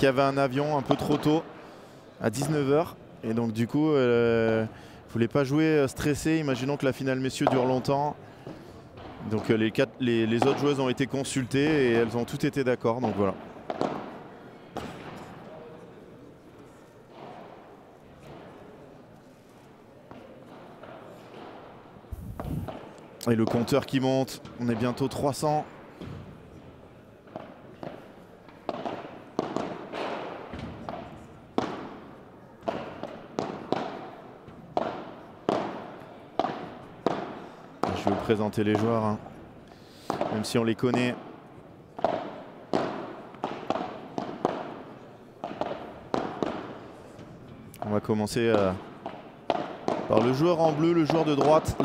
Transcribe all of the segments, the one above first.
qu'il y avait un avion un peu trop tôt à 19 h. Et donc du coup, ne voulait pas jouer stressé. Imaginons que la finale messieurs dure longtemps. Donc les autres joueuses ont été consultées et elles ont toutes été d'accord. Donc voilà. Et le compteur qui monte, on est bientôt 300. Je vais vous présenter les joueurs, hein. Même si on les connaît. On va commencer par le joueur en bleu, le joueur de droite,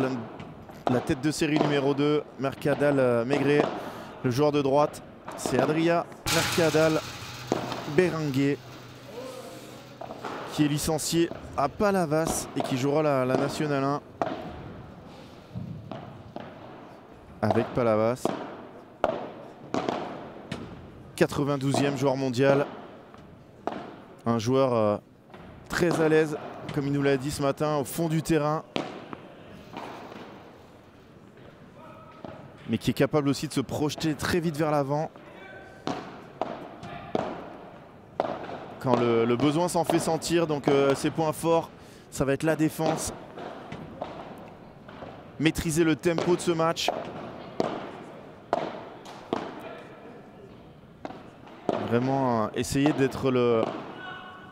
la tête de série numéro 2, Mercadal Maigret. Le joueur de droite, c'est Adria Mercadal Berenguer, qui est licencié à Palavas et qui jouera la Nationale 1 avec Palavas. 92e joueur mondial. Un joueur très à l'aise, comme il nous l'a dit ce matin, au fond du terrain. Mais qui est capable aussi de se projeter très vite vers l'avant. Quand le besoin s'en fait sentir, donc ses points forts, ça va être la défense. Maîtriser le tempo de ce match. Vraiment essayer d'être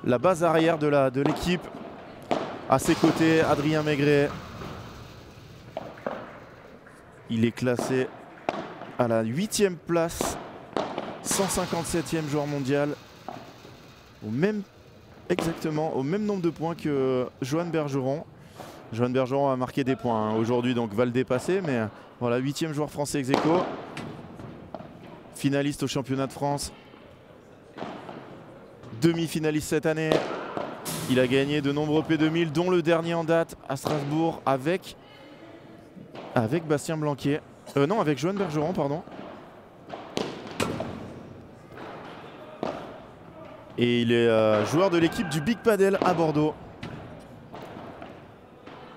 la base arrière de l'équipe. À ses côtés, Adrien Maigret. Il est classé à la 8e place, 157e joueur mondial, exactement au même nombre de points que Johan Bergeron. Johan Bergeron a marqué des points, hein, aujourd'hui, donc va le dépasser, mais voilà, 8e joueur français ex aequo, finaliste au championnat de France, demi-finaliste cette année. Il a gagné de nombreux P2000, dont le dernier en date à Strasbourg avec Bastien Blanquier. Non, avec Johan Bergeron, pardon. Et il est joueur de l'équipe du Big Padel à Bordeaux.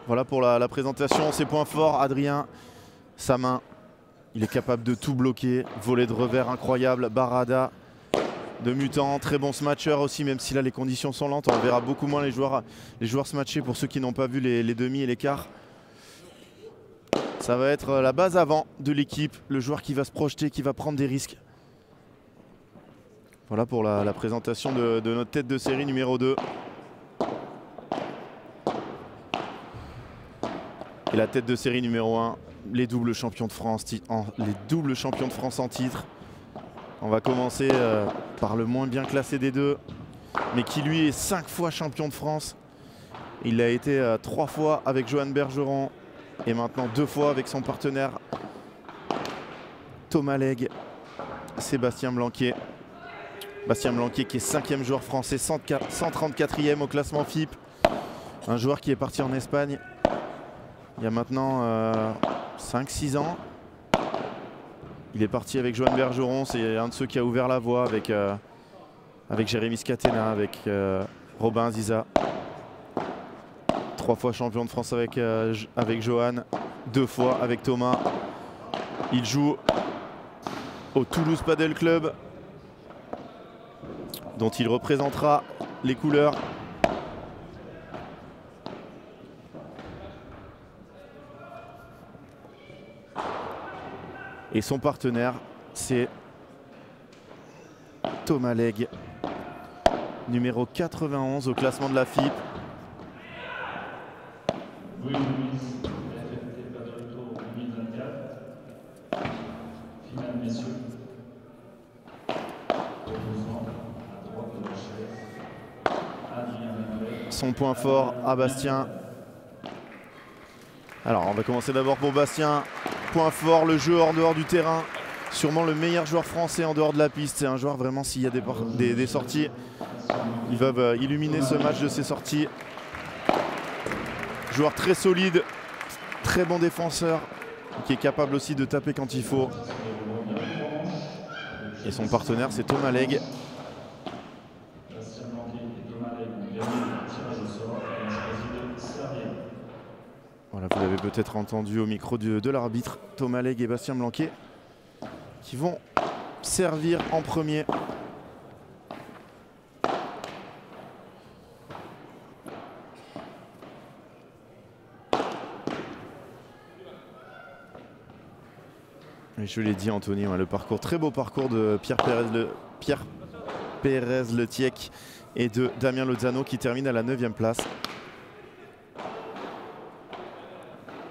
Voilà pour la présentation, ses points forts. Adrien, sa main, il est capable de tout bloquer. Volet de revers incroyable, barada de mutant, très bon smatcher aussi, même si là les conditions sont lentes. On verra beaucoup moins les joueurs smatcher pour ceux qui n'ont pas vu les demi et les quarts. Ça va être la base avant de l'équipe, le joueur qui va se projeter, qui va prendre des risques. Voilà pour la présentation de notre tête de série numéro 2. Et la tête de série numéro 1, les doubles champions de France, en titre. On va commencer par le moins bien classé des deux, mais qui lui est 5 fois champion de France. Il a été 3 fois avec Johan Bergeron et maintenant 2 fois avec son partenaire Thomas Legge, Sébastien Blanquier. Bastien Blanquier qui est 5e joueur français, 134e au classement FIP. Un joueur qui est parti en Espagne il y a maintenant 5-6 ans. Il est parti avec Johan Bergeron, c'est un de ceux qui a ouvert la voie avec Jérémy Scatena, avec Robin Ziza. 3 fois champion de France avec Johan, 2 fois avec Thomas. Il joue au Toulouse Padel Club, dont il représentera les couleurs. Et son partenaire, c'est Thomas Legge, numéro 91 au classement de la FIP. Son point fort à Bastien. Alors on va commencer d'abord pour Bastien. Point fort, le jeu en dehors du terrain. Sûrement le meilleur joueur français en dehors de la piste. C'est un joueur vraiment, s'il y a des sorties, ils peuvent illuminer ce match de ses sorties. Joueur très solide, très bon défenseur, qui est capable aussi de taper quand il faut. Et son partenaire, c'est Thomas Legge. Voilà, vous l'avez peut-être entendu au micro de l'arbitre, Thomas Legge et Bastien Blanquet qui vont servir en premier. Et je l'ai dit, Anthony, le parcours, très beau parcours de Pierre Pérez Le Tiec et de Damien Lozano qui termine à la 9e place.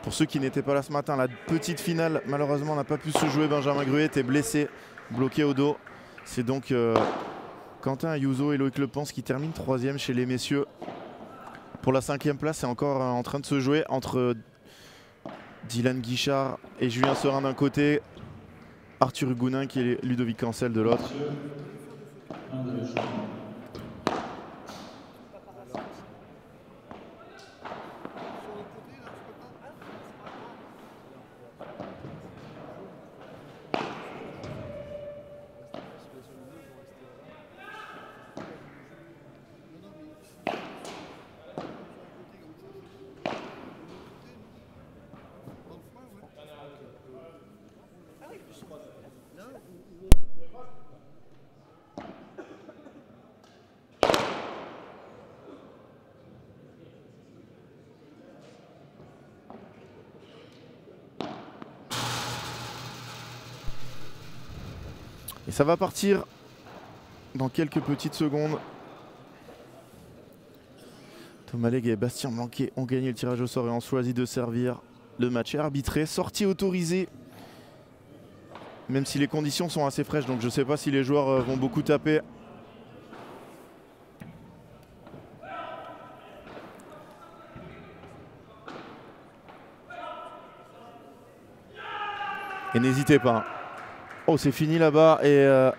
Pour ceux qui n'étaient pas là ce matin, la petite finale malheureusement n'a pas pu se jouer. Benjamin Gruet était blessé, bloqué au dos. C'est donc Quentin Ayuso et Loïc Lepance qui terminent 3e chez les messieurs. Pour la 5e place, c'est encore en train de se jouer entre Dylan Guichard et Julien Serin d'un côté, Arthur Hugounin qui est Ludovic Cancel de l'autre. Et ça va partir dans quelques petites secondes. Thomas Legge et Bastien Blanquet ont gagné le tirage au sort et ont choisi de servir. Le match est arbitré, sortie autorisée. Même si les conditions sont assez fraîches, donc je ne sais pas si les joueurs vont beaucoup taper. Et n'hésitez pas. Oh, c'est fini là-bas et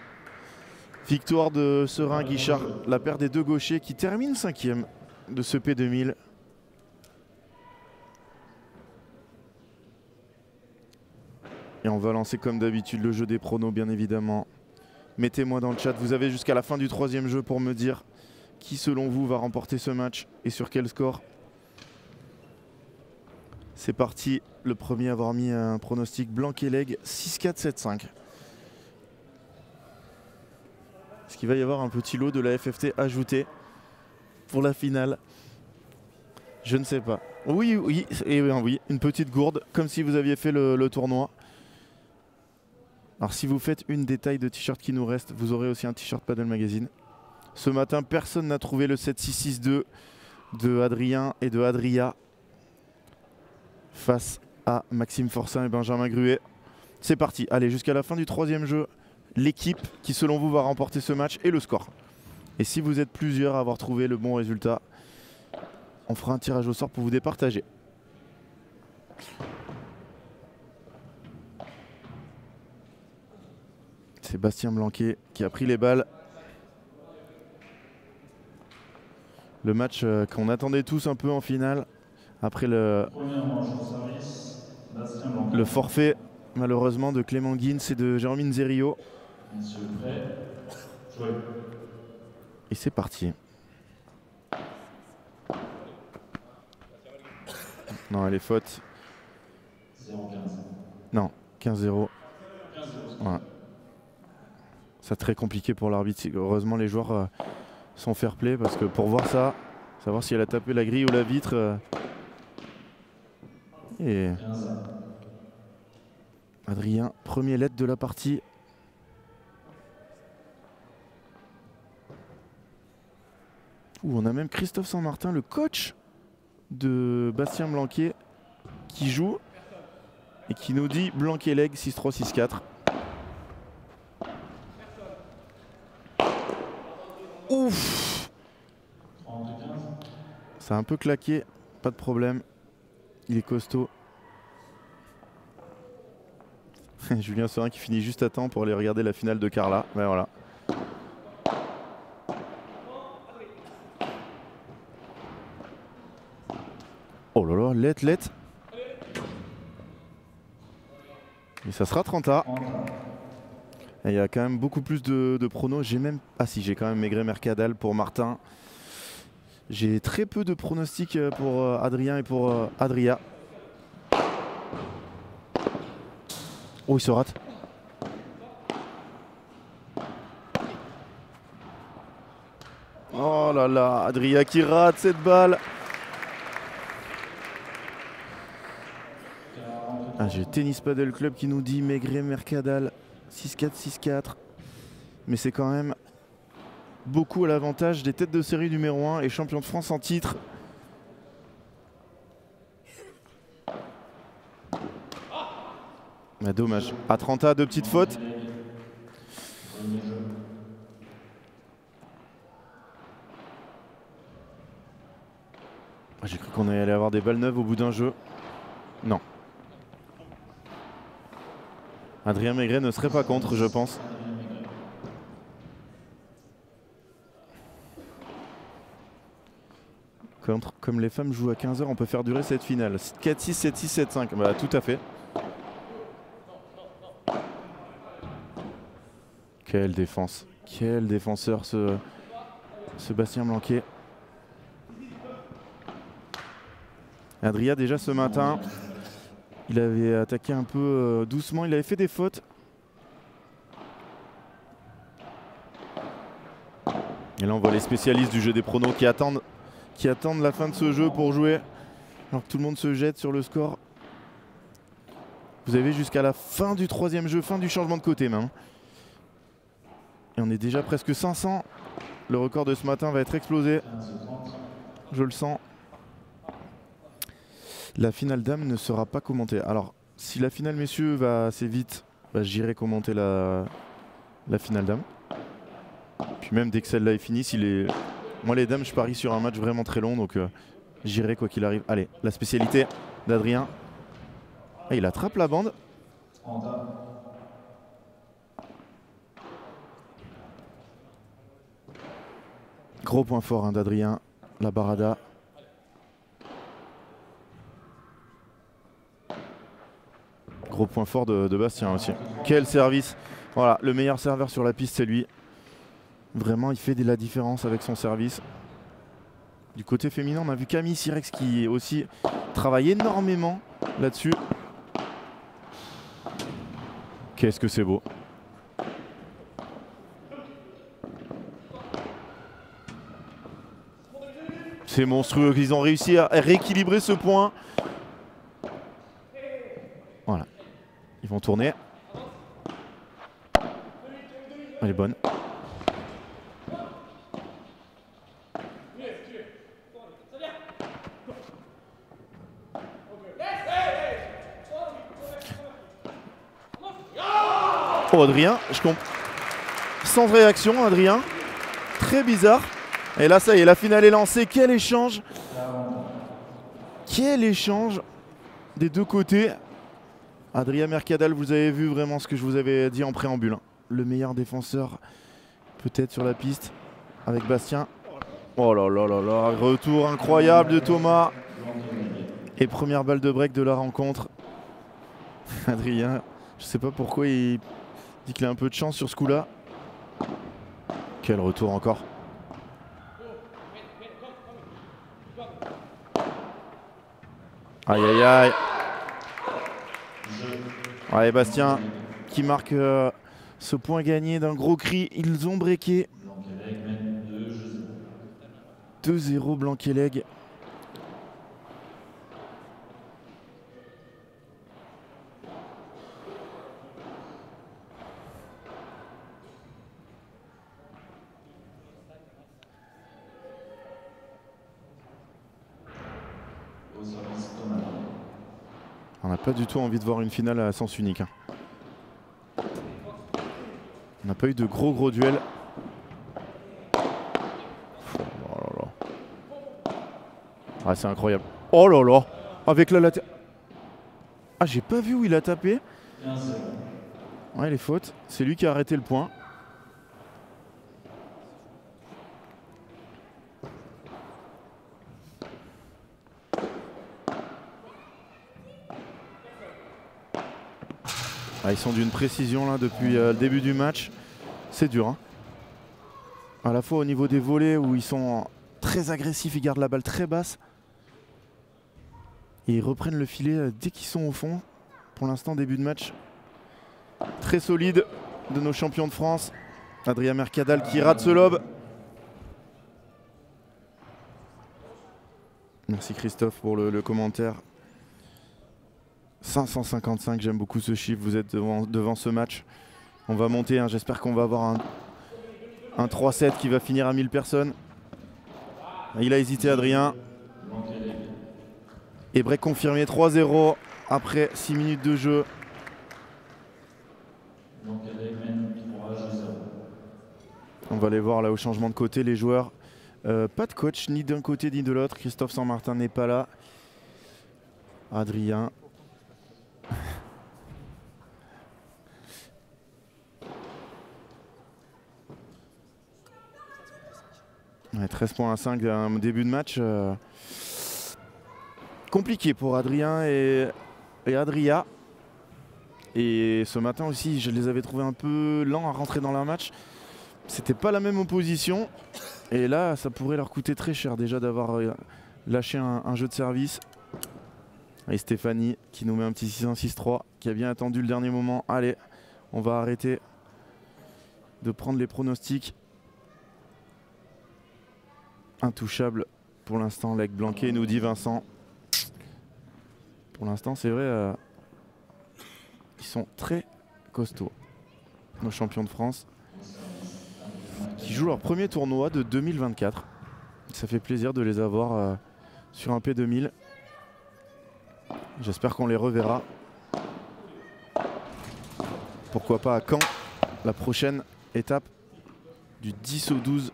victoire de Serin Guichard, la paire des deux gauchers qui termine 5e de ce P2000. Et on va lancer comme d'habitude le jeu des pronos bien évidemment. Mettez-moi dans le chat, vous avez jusqu'à la fin du 3e jeu pour me dire qui selon vous va remporter ce match et sur quel score. C'est parti, le premier à avoir mis un pronostic Blanquet-Legge 6-4-7-5. Est-ce qu'il va y avoir un petit lot de la FFT ajouté pour la finale? Je ne sais pas. Oui, oui, et oui, une petite gourde, comme si vous aviez fait le tournoi. Alors si vous faites une des tailles de t-shirt qui nous reste, vous aurez aussi un t-shirt Padel Magazine. Ce matin, personne n'a trouvé le 7-6-6-2 de Adrien et de Adria face à Maxime Forçin et Benjamin Gruet. C'est parti, allez, jusqu'à la fin du 3e jeu. L'équipe qui selon vous va remporter ce match et le score. Et si vous êtes plusieurs à avoir trouvé le bon résultat, on fera un tirage au sort pour vous départager. C'est Bastien Blanquet qui a pris les balles. Le match qu'on attendait tous un peu en finale. Après le forfait malheureusement de Clément Guins et de Jérôme Zerio. Et c'est parti. Non, elle est faute. 0-15. Non, 15-0. Ouais. C'est très compliqué pour l'arbitre. Heureusement les joueurs sont fair play parce que pour voir ça, savoir si elle a tapé la grille ou la vitre. Et Adrien, premier LED de la partie. On a même Christophe Saint-Martin, le coach de Bastien Blanquet, qui joue et qui nous dit Blanquet-Legge 6-3-6-4. Ouf! Ça a un peu claqué, pas de problème. Il est costaud. Julien Serin qui finit juste à temps pour aller regarder la finale de Carla. Ben voilà. Oh là là, let. Et ça sera 30A. Il y a quand même beaucoup plus de pronos. J'ai même... Ah si, j'ai quand même Maigret Mercadal pour Martin. J'ai très peu de pronostics pour Adrien et pour Adria. Oh, il se rate. Oh là là, Adria qui rate cette balle. Ah, j'ai Tennis Padel Club qui nous dit Maigret Mercadal 6-4, 6-4. Mais c'est quand même beaucoup à l'avantage des têtes de série numéro 1 et champion de France en titre. Ah, dommage. Atranta, 2 petites fautes. J'ai cru qu'on allait avoir des balles neuves au bout d'un jeu. Non. Adrien Maigret ne serait pas contre, je pense. Comme les femmes jouent à 15 h, on peut faire durer cette finale. 4-6, 7-6, 7-5. Bah, tout à fait. Quelle défense. Quel défenseur ce Bastien Blanquet. Adria déjà ce matin, il avait attaqué un peu doucement, il avait fait des fautes. Et là on voit les spécialistes du jeu des pronos qui attendent la fin de ce jeu pour jouer. Alors que tout le monde se jette sur le score. Vous avez jusqu'à la fin du 3e jeu, fin du changement de côté même. Et on est déjà presque 500. Le record de ce matin va être explosé. Je le sens. La finale dame ne sera pas commentée. Alors, si la finale messieurs va assez vite, bah, j'irai commenter la finale dame. Puis même dès que celle-là est finie, moi les dames, je parie sur un match vraiment très long, donc j'irai quoi qu'il arrive. Allez, la spécialité d'Adrien. Ah, il attrape la bande. Gros point fort hein, d'Adrien, la barada. Gros point fort de Bastien aussi. Quel service. Voilà, le meilleur serveur sur la piste, c'est lui. Vraiment, il fait de la différence avec son service. Du côté féminin, on a vu Camille Sirex qui aussi travaille énormément là-dessus. Qu'est-ce que c'est beau. C'est monstrueux qu'ils ont réussi à rééquilibrer ce point. Voilà. Ils vont tourner. Elle est bonne. Oh Adrien, je comprends. Sans réaction Adrien. Très bizarre. Et là ça y est, la finale est lancée. Quel échange. Quel échange des deux côtés. Adrien Mercadal, vous avez vu vraiment ce que je vous avais dit en préambule. Le meilleur défenseur peut-être sur la piste avec Bastien. Oh là là là là, retour incroyable de Thomas. Et première balle de break de la rencontre. Adrien, je sais pas pourquoi il dit qu'il a un peu de chance sur ce coup-là. Quel retour encore. Aïe aïe aïe. Allez Bastien qui marque ce point gagné d'un gros cri. Ils ont breaké. 2-0 Blanquet-Leg. On n'a pas du tout envie de voir une finale à sens unique. Hein. On n'a pas eu de gros duels. Oh là là. Ah, c'est incroyable. Oh là là. Avec la latérale. Ah, j'ai pas vu où il a tapé. Ouais, les fautes. C'est lui qui a arrêté le point. Ah, ils sont d'une précision là depuis le début du match. C'est dur. Hein. À la fois au niveau des volets où ils sont très agressifs, ils gardent la balle très basse. Et ils reprennent le filet dès qu'ils sont au fond. Pour l'instant, début de match très solide de nos champions de France. Adrien Mercadal qui rate ce lob. Merci Christophe pour le commentaire. 555, j'aime beaucoup ce chiffre, vous êtes devant ce match. On va monter, hein. J'espère qu'on va avoir un 3-7 qui va finir à 1000 personnes. Il a hésité Adrien. Et break confirmé 3-0 après 6 minutes de jeu. On va aller voir là au changement de côté les joueurs. Pas de coach ni d'un côté ni de l'autre. Christophe Saint-Martin n'est pas là. Adrien. Ouais, 13 points à 5, un début de match compliqué pour Adrien et Adria. Et ce matin aussi, je les avais trouvés un peu lents à rentrer dans leur match. C'était pas la même opposition. Et là, ça pourrait leur coûter très cher déjà d'avoir lâché un jeu de service. Et Stéphanie qui nous met un petit 6-1-6-3, qui a bien attendu le dernier moment. Allez, on va arrêter de prendre les pronostics. Intouchable pour l'instant, Lec Blanquet, nous dit Vincent. Pour l'instant, c'est vrai, ils sont très costauds, nos champions de France, qui jouent leur premier tournoi de 2024. Ça fait plaisir de les avoir sur un P2000. J'espère qu'on les reverra. Pourquoi pas à Caen, la prochaine étape du 10 au 12.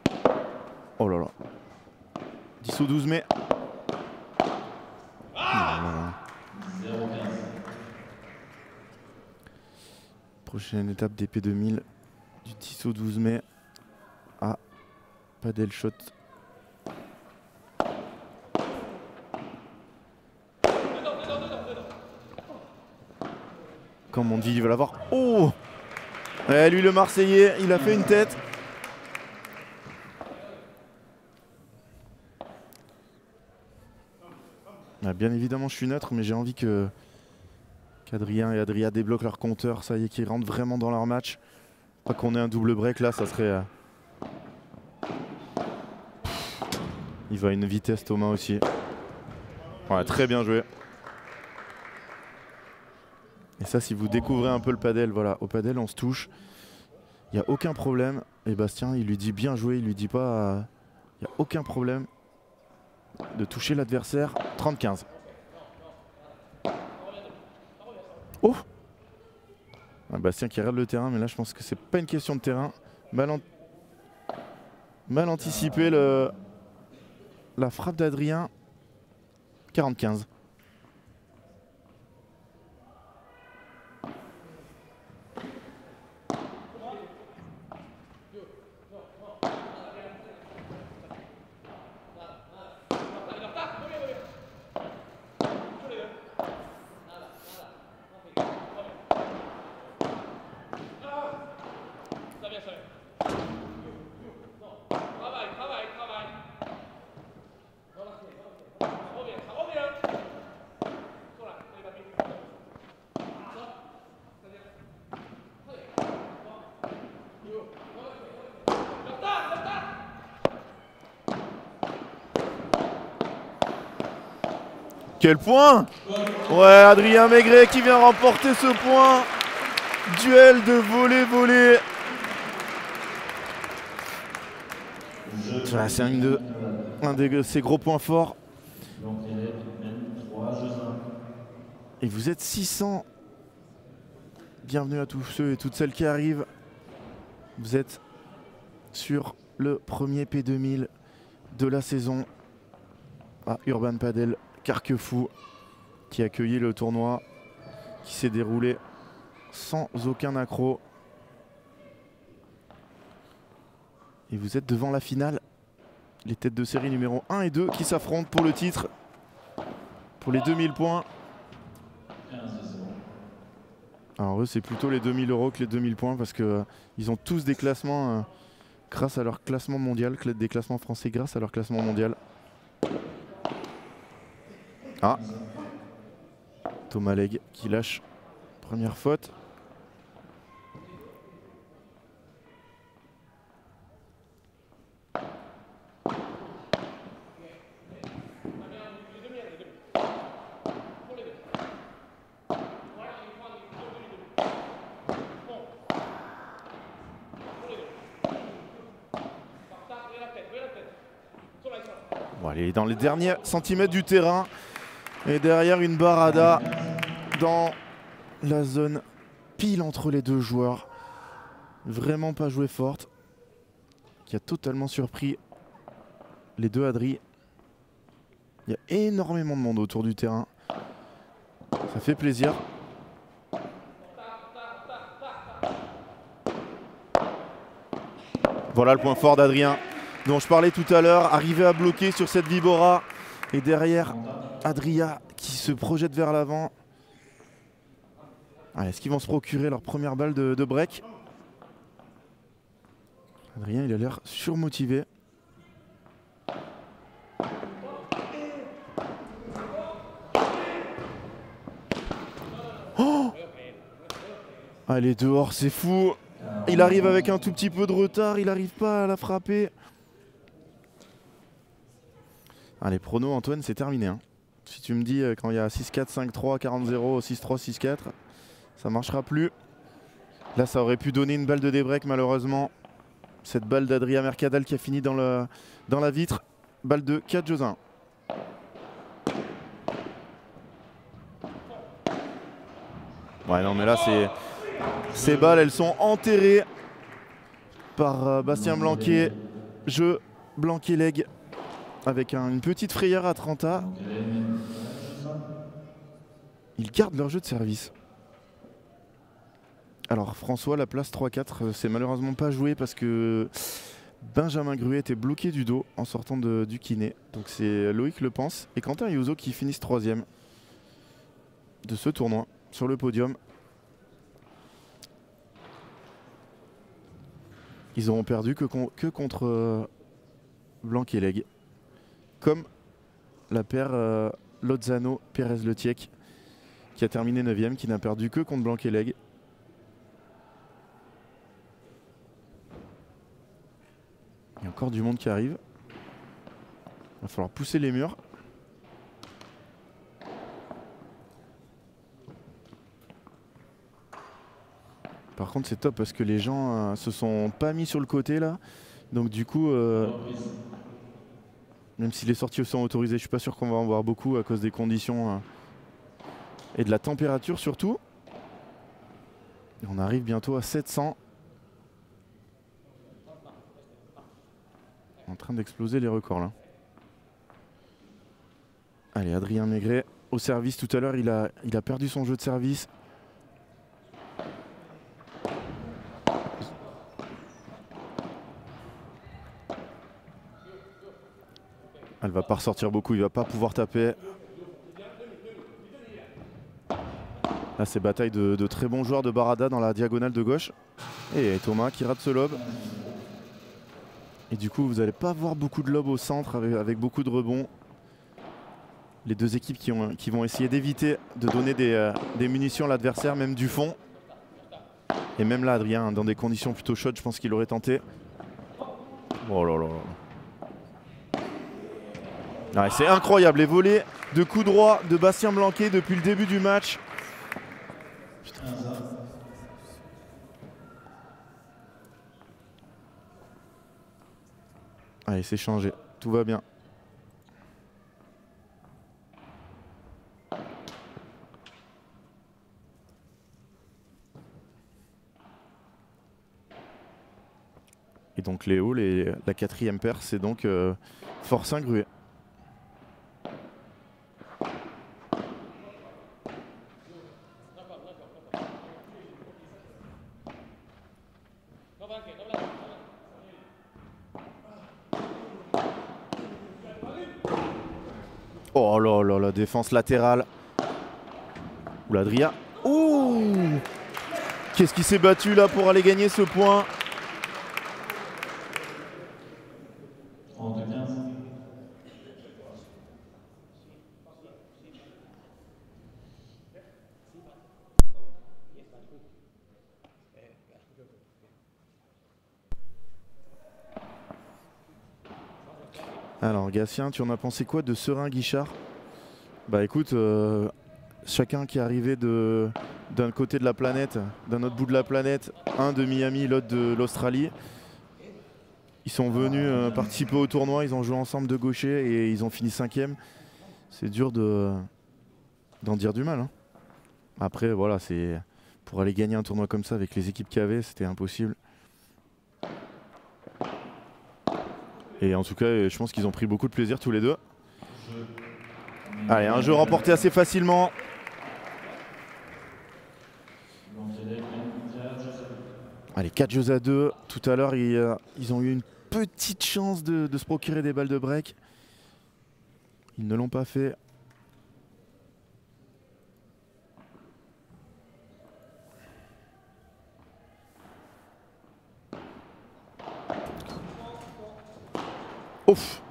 Oh là là. 10 au 12 mai. Prochaine étape des P2000 du 10 au 12 mai à Padelshot. Comme on dit, il va l'avoir. Oh! Ouais, lui le Marseillais, il a fait une tête. Ah, bien évidemment, je suis neutre, mais j'ai envie qu'Adrien et Adria débloquent leur compteur. Ça y est, qu'ils rentrent vraiment dans leur match. Pas qu'on ait un double break là, ça serait. Il va à une vitesse, Thomas aussi. Ouais, très bien joué. Et ça, si vous découvrez un peu le padel, voilà, au padel, on se touche. Il n'y a aucun problème. Et Bastien, il lui dit bien joué, il lui dit pas. Il n'y a aucun problème de toucher l'adversaire. 30-15. Oh! Bastien qui regarde le terrain, mais là, je pense que c'est pas une question de terrain. Mal anticipé la frappe d'Adrien. 40-15. Quel point! Ouais, Adrien Maigret qui vient remporter ce point. Duel de volée-volée. C'est un de ses gros points forts. Et vous êtes 600. Bienvenue à tous ceux et toutes celles qui arrivent. Vous êtes sur le premier P2000 de la saison à Urban Padel Carquefou, qui a accueilli le tournoi qui s'est déroulé sans aucun accroc. Et vous êtes devant la finale. Les têtes de série numéro 1 et 2 qui s'affrontent pour le titre, pour les 2000 points. Alors eux, c'est plutôt les 2000 € que les 2000 points parce qu'ils ont tous des classements grâce à leur classement mondial, des classements français grâce à leur classement mondial. Ah, Thomas Legge qui lâche. Première faute. Bon, allez, dans les derniers centimètres du terrain. Et derrière une barada dans la zone pile entre les deux joueurs. Vraiment pas joué forte. Qui a totalement surpris les deux Adri. Il y a énormément de monde autour du terrain. Ça fait plaisir. Voilà le point fort d'Adrien dont je parlais tout à l'heure. Arrivé à bloquer sur cette Vibora. Et derrière, Adria qui se projette vers l'avant. Est-ce qu'ils vont se procurer leur première balle de break? Adrien, il a l'air surmotivé. Oh! Allez, dehors, c'est fou. Il arrive avec un tout petit peu de retard. Il n'arrive pas à la frapper. Allez, prono, Antoine, c'est terminé. Hein. Si tu me dis quand il y a 6-4, 5-3, 40-0, 6-3, 6-4, ça ne marchera plus. Là, ça aurait pu donner une balle de débreak, malheureusement. Cette balle d'Adrien Mercadal qui a fini dans la vitre. Balle de 4 jeux 1. Ouais, non, mais là, ces balles, elles sont enterrées par Bastien Blanquet. Jeu Blanquet-Legge avec une petite frayeur à 30A. Ils gardent leur jeu de service. Alors François, la place 3-4, c'est malheureusement pas joué parce que Benjamin Gruet était bloqué du dos en sortant du kiné. Donc c'est Loïc Lepense et Quentin Ayuso qui finissent 3e de ce tournoi sur le podium. Ils n'auront perdu que contre Blanquet-Legge. Comme la paire Lozano-Pérez-Letiec qui a terminé 9e, qui n'a perdu que contre Blanquet-Legge. Il y a encore du monde qui arrive. Il va falloir pousser les murs. Par contre c'est top parce que les gens se sont pas mis sur le côté là. Donc du coup, même si les sorties sont autorisées, je suis pas sûr qu'on va en voir beaucoup à cause des conditions et de la température surtout. Et on arrive bientôt à 700. En train d'exploser les records là. Allez, Adrien Maigret au service tout à l'heure, il a perdu son jeu de service. Elle va pas ressortir beaucoup, il va pas pouvoir taper. Là c'est bataille de très bons joueurs de Barada dans la diagonale de gauche. Et Thomas qui rate ce lob. Et du coup vous n'allez pas voir beaucoup de lobes au centre avec beaucoup de rebonds. Les deux équipes qui vont essayer d'éviter de donner des munitions à l'adversaire, même du fond. Et même là Adrien, dans des conditions plutôt chaudes, je pense qu'il aurait tenté. Oh là là. Ouais, c'est incroyable les volées de coups droits de Bastien Blanquet depuis le début du match. Putain. Allez, c'est changé, tout va bien. Et donc Léo, la 4e paire, c'est donc Forcin Gruet. Oh là là, la défense latérale. Oula, Adrien. Ouh! Qu'est-ce qui s'est battu là pour aller gagner ce point? Alors Gatien, tu en as pensé quoi de Serein Guichard? Bah écoute, chacun qui est arrivé d'un côté de la planète, d'un autre bout de la planète, un de Miami, l'autre de l'Australie. Ils sont venus participer au tournoi, ils ont joué ensemble de gaucher et ils ont fini 5e. C'est dur d'en dire du mal, hein. Après voilà, c'est pour aller gagner un tournoi comme ça avec les équipes qu'il y avait, c'était impossible. Et en tout cas, je pense qu'ils ont pris beaucoup de plaisir tous les deux. Allez, un jeu remporté assez facilement. Allez, 4 jeux à 2. Tout à l'heure, ils ont eu une petite chance de se procurer des balles de break. Ils ne l'ont pas fait. Ouf,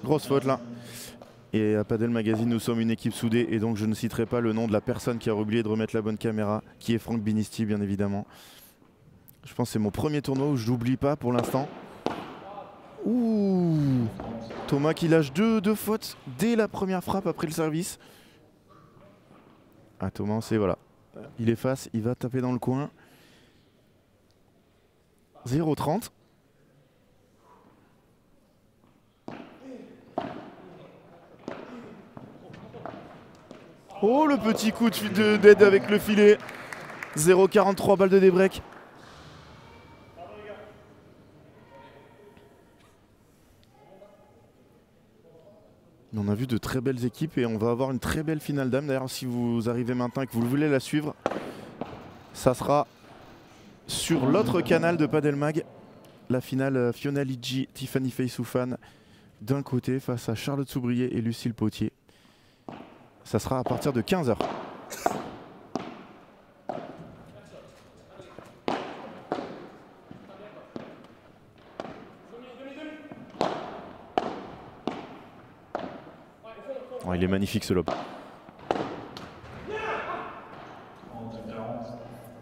grosse faute là. Et à Padel Magazine, nous sommes une équipe soudée et donc je ne citerai pas le nom de la personne qui a oublié de remettre la bonne caméra, qui est Franck Binisti bien évidemment. Je pense que c'est mon premier tournoi où je n'oublie pas pour l'instant. Ouh, Thomas qui lâche deux fautes dès la première frappe après le service. Ah Thomas, c'est voilà. Il efface, il va taper dans le coin. 0-30. Oh, le petit coup d'aide avec le filet. 0,43 balles de débreak. On a vu de très belles équipes et on va avoir une très belle finale dames. D'ailleurs, si vous arrivez maintenant et que vous voulez la suivre, ça sera sur l'autre canal de Padel Mag. La finale Fiona Liggi, Tiffany Faysoufan d'un côté face à Charlotte Soubrier et Lucille Potier. Ça sera à partir de 15 h. Oh, il est magnifique ce lob.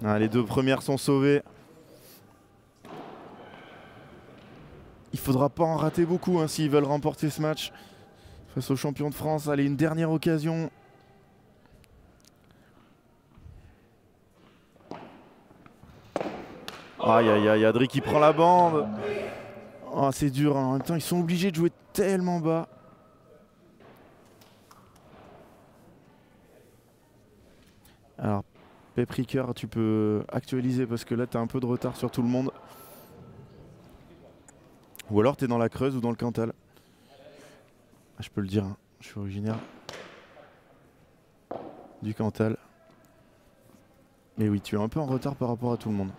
Ah, les deux premières sont sauvées. Il faudra pas en rater beaucoup hein, s'ils veulent remporter ce match face aux champions de France. Allez, une dernière occasion. Aïe aïe aïe, Adri qui prend la bande. Oh, c'est dur, hein. En même temps ils sont obligés de jouer tellement bas. Alors Pepricker, tu peux actualiser parce que là tu as un peu de retard sur tout le monde. Ou alors tu es dans la Creuse ou dans le Cantal. Ah, je peux le dire, hein. Je suis originaire du Cantal. Mais oui, tu es un peu en retard par rapport à tout le monde.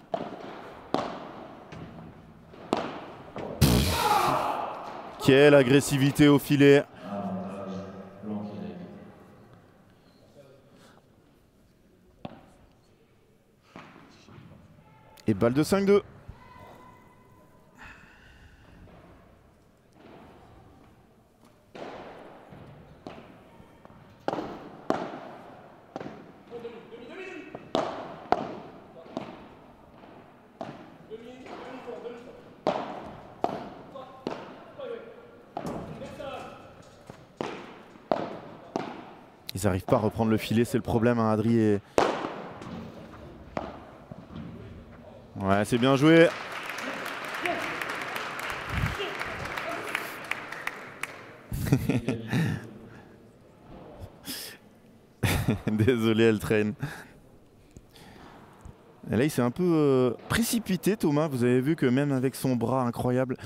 Quelle agressivité au filet. Et balle de 5-2. Ils n'arrivent pas à reprendre le filet, c'est le problème, hein, Adri. Et... ouais, c'est bien joué. Désolé, elle traîne. Et là, il s'est un peu précipité, Thomas. Vous avez vu que même avec son bras incroyable,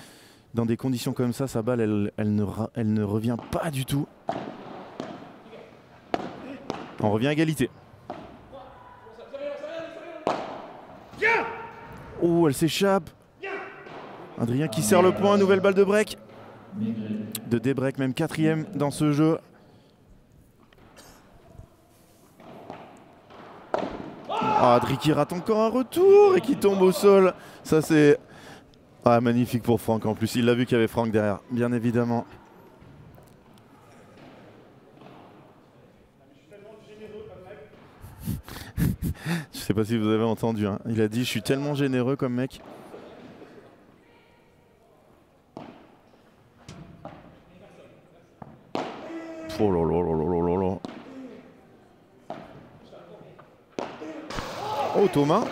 dans des conditions comme ça, sa balle, elle ne revient pas du tout. On revient à égalité. Oh, elle s'échappe. Adrien qui serre le point, nouvelle balle de break. De débreak, même 4e dans ce jeu. Ah, Adri qui rate encore un retour et qui tombe au sol. Ça c'est magnifique pour Franck en plus. Il l'a vu qu'il y avait Franck derrière, bien évidemment. Je sais pas si vous avez entendu, hein. Il a dit je suis tellement généreux comme mec. Oh là là là là là là. Oh Thomas.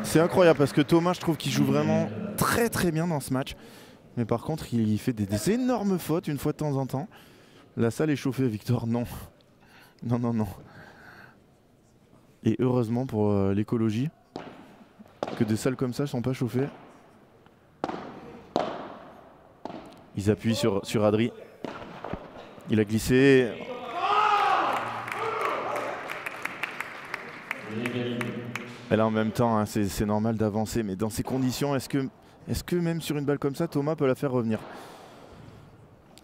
C'est incroyable parce que Thomas, je trouve qu'il joue vraiment très très bien dans ce match. Mais par contre, il fait des énormes fautes une fois de temps en temps. La salle est chauffée, Victor. Non. Non, non, non. Et heureusement pour l'écologie que des salles comme ça ne sont pas chauffées. Ils appuient sur Adri. Il a glissé. Et là en même temps, hein, c'est normal d'avancer. Mais dans ces conditions, est-ce que même sur une balle comme ça, Thomas peut la faire revenir?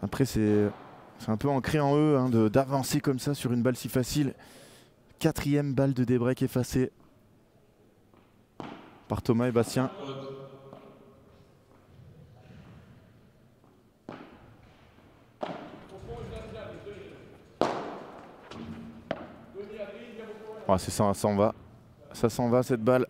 Après, c'est un peu ancré en eux hein, d'avancer comme ça sur une balle si facile. 4e balle de débreak effacée par Thomas et Bastien. Oh, c'est ça s'en va. Ça s'en va cette balle.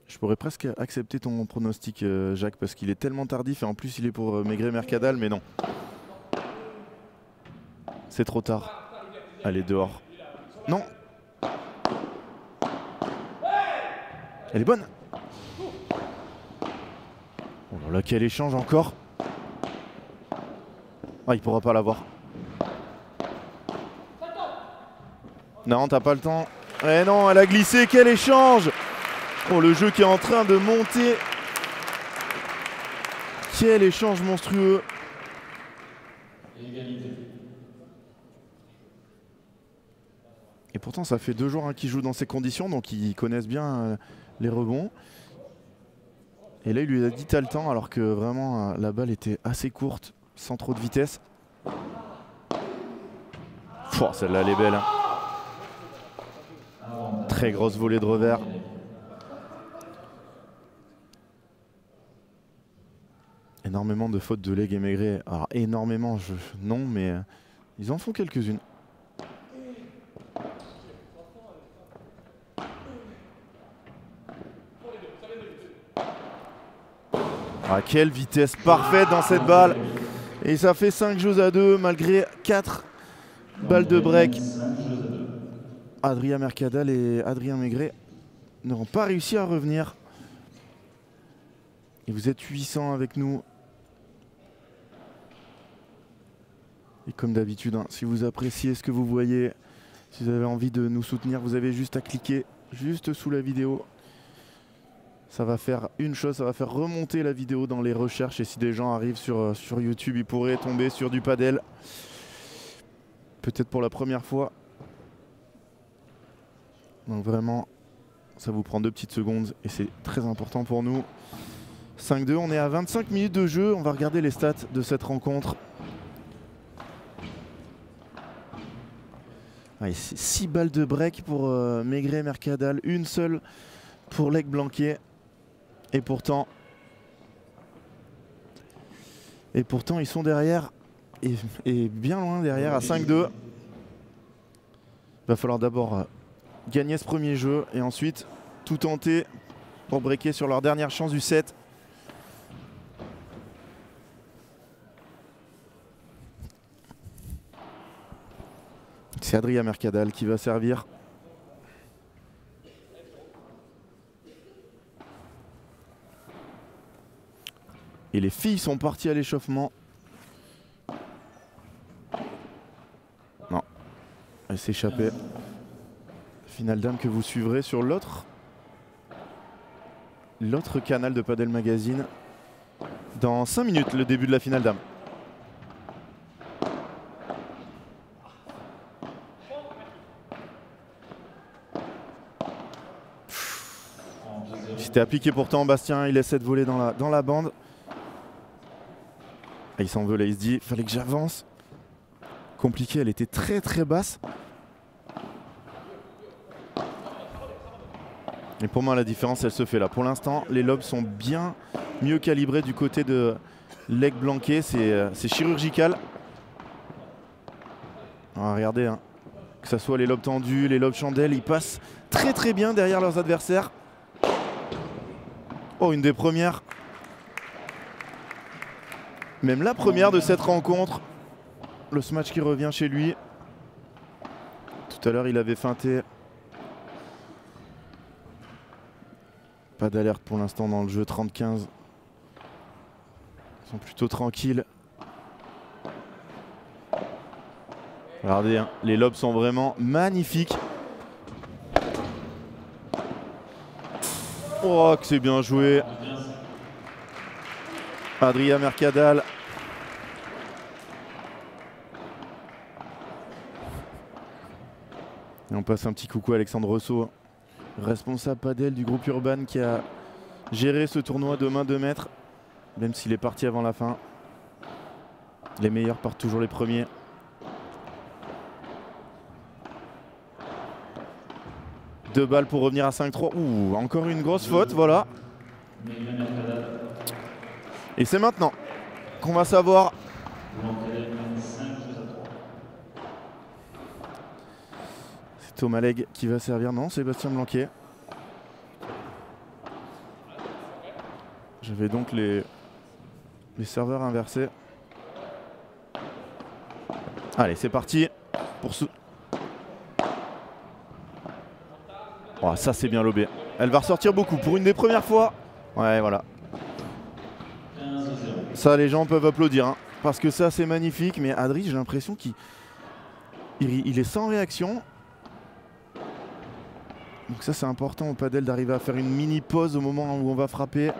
Je pourrais presque accepter ton pronostic, Jacques, parce qu'il est tellement tardif et en plus il est pour Maigret-Mercadal, mais non. C'est trop tard. Allez, dehors. Non. Elle est bonne. Oh là là, quel échange encore. Ah, il pourra pas l'avoir. Non, t'as pas le temps. Eh non, elle a glissé, quel échange. Oh, le jeu qui est en train de monter. Quel échange monstrueux. Et pourtant, ça fait 2 jours hein, qu'ils jouent dans ces conditions, donc ils connaissent bien les rebonds. Et là, il lui a dit t'as le temps, alors que vraiment, la balle était assez courte, sans trop de vitesse. Celle-là, elle est belle. Hein. Très grosse volée de revers. Énormément de fautes de Leg et Maigret. Alors énormément, non, mais ils en font quelques-unes. Ah, quelle vitesse parfaite dans cette balle. Et ça fait 5-2 malgré 4 balles de break. Adrien Mercadal et Adrien Maigret n'auront pas réussi à revenir. Et vous êtes 800 avec nous. Et comme d'habitude, hein, si vous appréciez ce que vous voyez, si vous avez envie de nous soutenir, vous avez juste à cliquer juste sous la vidéo. Ça va faire une chose, ça va faire remonter la vidéo dans les recherches. Et si des gens arrivent sur YouTube, ils pourraient tomber sur du padel. Peut-être pour la première fois. Donc vraiment, ça vous prend 2 petites secondes et c'est très important pour nous. 5-2, on est à 25 minutes de jeu. On va regarder les stats de cette rencontre. Allez, 6 balles de break pour Maigret-Mercadal, une seule pour Leg Blanquet. Et pourtant, ils sont derrière et bien loin derrière à 5-2. Il va falloir d'abord gagner ce premier jeu et ensuite tout tenter pour breaker sur leur dernière chance du set. C'est Adrien Mercadal qui va servir. Et les filles sont parties à l'échauffement. Non, elle s'échappait. Finale dame que vous suivrez sur l'autre canal de Padel Magazine. Dans 5 minutes, le début de la finale dame. C'était appliqué pourtant, Bastien, il essaie de voler dans la bande. Et il s'en veut là, il se dit, fallait que j'avance. Compliqué, elle était très très basse. Et pour moi la différence elle se fait là. Pour l'instant les lobes sont bien mieux calibrés du côté de Leg Blanquet, c'est chirurgical. On va regarder hein. Que ce soit les lobes tendus, les lobes chandelles, ils passent très très bien derrière leurs adversaires. Oh, une des premières. Même la première de cette rencontre. Le smash qui revient chez lui. Tout à l'heure, il avait feinté. Pas d'alerte pour l'instant dans le jeu, 30-15. Ils sont plutôt tranquilles. Regardez, hein, les lobes sont vraiment magnifiques. Oh, que c'est bien joué. Adrien Mercadal. Et on passe un petit coucou à Alexandre Rousseau, responsable padel du groupe Urban, qui a géré ce tournoi de main 2 mètres, même s'il est parti avant la fin. Les meilleurs partent toujours les premiers. Deux balles pour revenir à 5-3. Ouh, encore une grosse faute, voilà. Et c'est maintenant qu'on va savoir. C'est Thomas Legge qui va servir. Non, Sébastien Blanquet. J'avais donc les serveurs inversés. Allez, c'est parti pour ce... Oh, ça c'est bien lobé. Elle va ressortir beaucoup pour une des premières fois. Ouais, voilà. Ça, les gens peuvent applaudir, hein, parce que ça c'est magnifique. Mais Adri, j'ai l'impression qu'il est sans réaction. Donc ça c'est important au padel d'arriver à faire une mini pause au moment où on va frapper.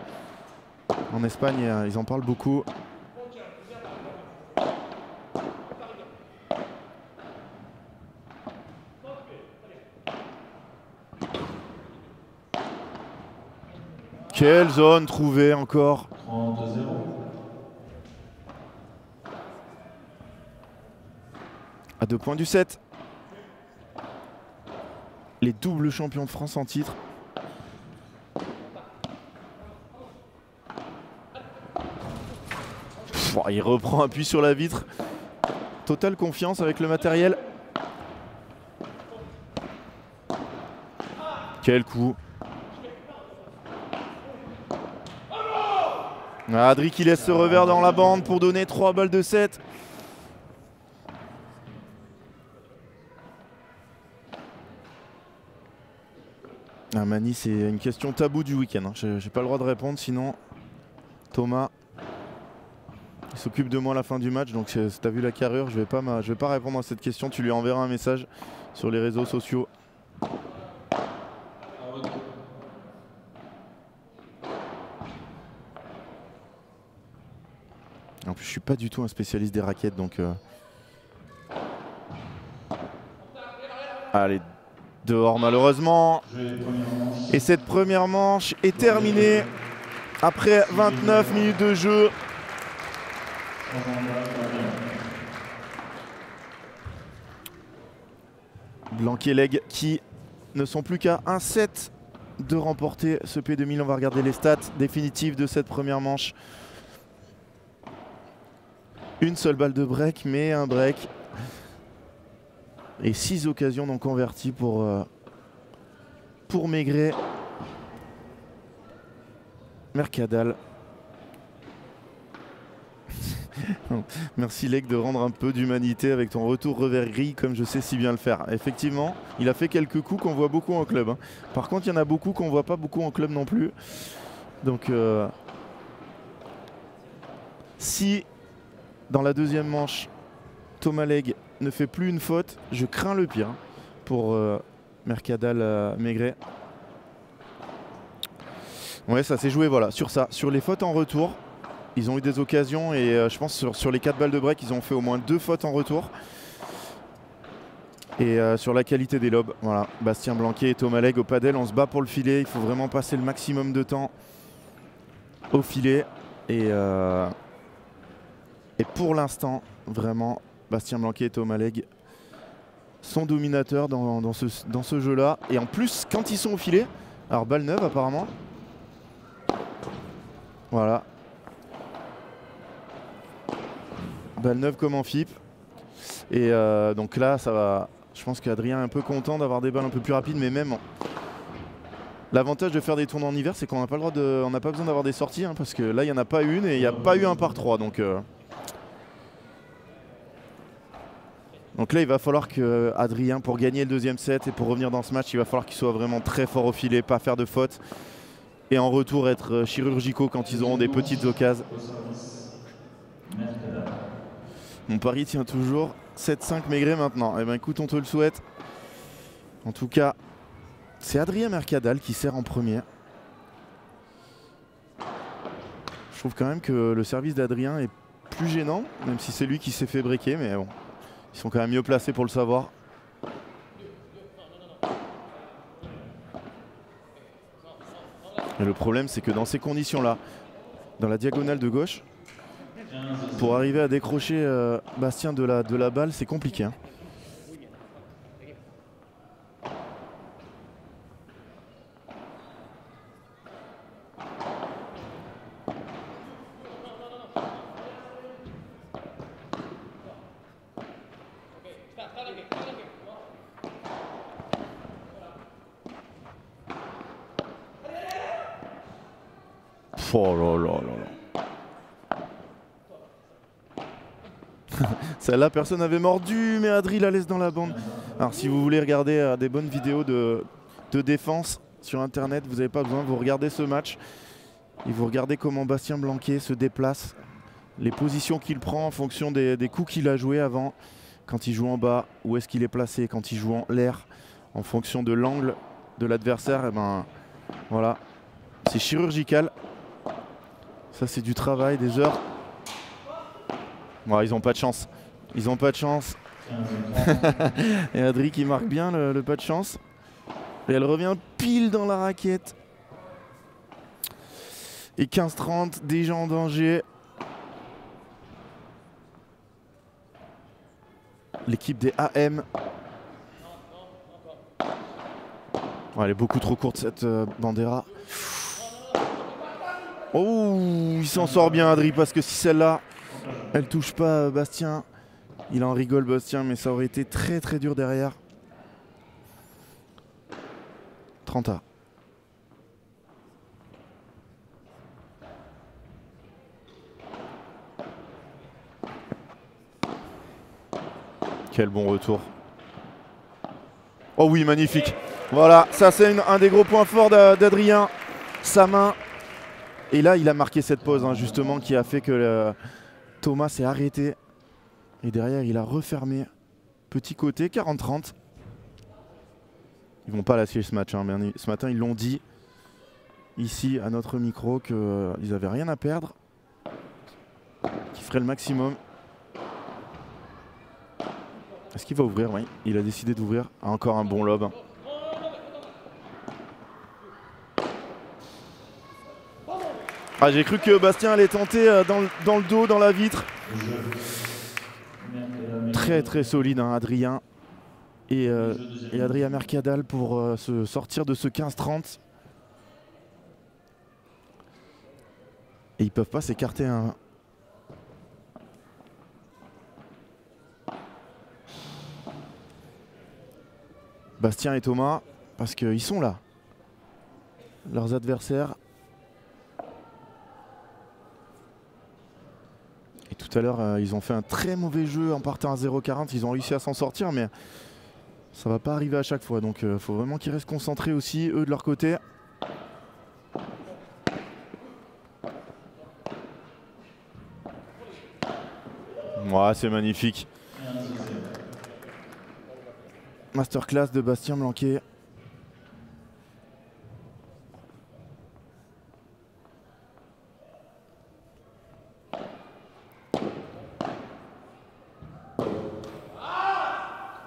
En Espagne, ils en parlent beaucoup. Quelle zone trouvée encore. 30-0. À 2 points du 7. Les doubles champions de France en titre. Pff, il reprend appui sur la vitre. Totale confiance avec le matériel. Quel coup. Adri qui laisse ce revers dans la bande pour donner 3 balles de 7. Ah, Mani, c'est une question tabou du week-end, hein. J'ai pas le droit de répondre, sinon Thomas il s'occupe de moi à la fin du match. Donc si t'as vu la carrure, je vais pas répondre à cette question. Tu lui enverras un message sur les réseaux sociaux. En plus, je suis pas du tout un spécialiste des raquettes, donc allez, dehors malheureusement. Et cette première manche est terminée après 29 minutes de jeu. Blanquet Legge qui ne sont plus qu'à 1-7 de remporter ce P2000. On va regarder les stats définitives de cette première manche. Une seule balle de break, mais un break. Et 6 occasions non converties pour Maigret. Mercadal. Merci Legge de rendre un peu d'humanité avec ton retour revers gris comme je sais si bien le faire. Effectivement, il a fait quelques coups qu'on voit beaucoup en club, hein. Par contre, il y en a beaucoup qu'on voit pas beaucoup en club non plus. Donc si dans la deuxième manche, Thomas Legge ne fait plus une faute, je crains le pire pour Mercadal Maigret. Ouais, ça s'est joué voilà, sur ça, sur les fautes en retour. Ils ont eu des occasions et je pense sur les 4 balles de break, ils ont fait au moins 2 fautes en retour. Et sur la qualité des lobes, voilà, Bastien Blanquet et Thomas Legge au padel, on se bat pour le filet. Il faut vraiment passer le maximum de temps au filet. Et pour l'instant, vraiment, Bastien Blanquet et Thomas Legge sont dominateurs dans ce jeu-là. Et en plus, quand ils sont au filet, alors balle neuve apparemment. Voilà. Balle neuve comme en FIP. Et donc là, ça va Je pense qu'Adrien est un peu content d'avoir des balles un peu plus rapides, mais même l'avantage de faire des tournois en hiver, c'est qu'on n'a pas le droit de, on n'a pas besoin d'avoir des sorties, hein, parce que là il n'y en a pas une et il n'y a pas eu un par 3. Donc là il va falloir que Adrien, pour gagner le deuxième set et pour revenir dans ce match, il va falloir qu'il soit vraiment très fort au filet, pas faire de fautes. Et en retour être chirurgicaux quand ils auront des petites occasions. Mon pari tient toujours 7-5 Maigret maintenant. Eh ben écoute, on te le souhaite. En tout cas, c'est Adrien Mercadal qui sert en premier. Je trouve quand même que le service d'Adrien est plus gênant, même si c'est lui qui s'est fait breaker, mais bon, ils sont quand même mieux placés pour le savoir. Et le problème, c'est que dans ces conditions-là, dans la diagonale de gauche, pour arriver à décrocher Bastien de la balle, c'est compliqué. Hein. Oh là là là là. Celle-là, personne n'avait mordu, mais Adri la laisse dans la bande. Alors si vous voulez regarder des bonnes vidéos de défense sur internet, vous n'avez pas besoin, vous regardez ce match et vous regardez comment Bastien Blanquet se déplace, les positions qu'il prend en fonction des coups qu'il a joués avant, quand il joue en bas, où est-ce qu'il est placé, quand il joue en l'air, en fonction de l'angle de l'adversaire, et ben voilà, c'est chirurgical. Ça c'est du travail, des heures. Bon, ils n'ont pas de chance. Ils n'ont pas de chance. Et Adri qui marque bien le pas de chance. Et elle revient pile dans la raquette. Et 15-30, déjà en danger. L'équipe des AM. Ouais, elle est beaucoup trop courte cette Bandera. Oh, il s'en sort bien Adri, parce que si celle-là, elle touche pas Bastien, il en rigole Bastien, mais ça aurait été très très dur derrière. 30A. Quel bon retour. Oh oui, magnifique. Voilà, ça c'est un des gros points forts d'Adrien. Sa main. Et là, il a marqué cette pause, hein, justement, qui a fait que Thomas s'est arrêté. Et derrière, il a refermé. Petit côté, 40-30. Ils vont pas lâcher ce match. Hein, mais ce matin, ils l'ont dit ici à notre micro qu'ils n'avaient rien à perdre. Qu'ils feraient le maximum. Est-ce qu'il va ouvrir? Oui, il a décidé d'ouvrir. Ah, encore un bon lob. Ah, j'ai cru que Bastien allait tenter dans le dos, dans la vitre. Très très solide, hein, Adrien. Et Adrien Mercadal pour se sortir de ce 15-30. Et ils peuvent pas s'écarter. Hein. Bastien et Thomas, parce qu'ils sont là. Leurs adversaires. Et tout à l'heure, ils ont fait un très mauvais jeu en partant à 0-40. Ils ont réussi à s'en sortir, mais ça va pas arriver à chaque fois. Donc il faut vraiment qu'ils restent concentrés aussi, eux de leur côté. Ouais, c'est magnifique. Masterclass de Bastien Blanquet.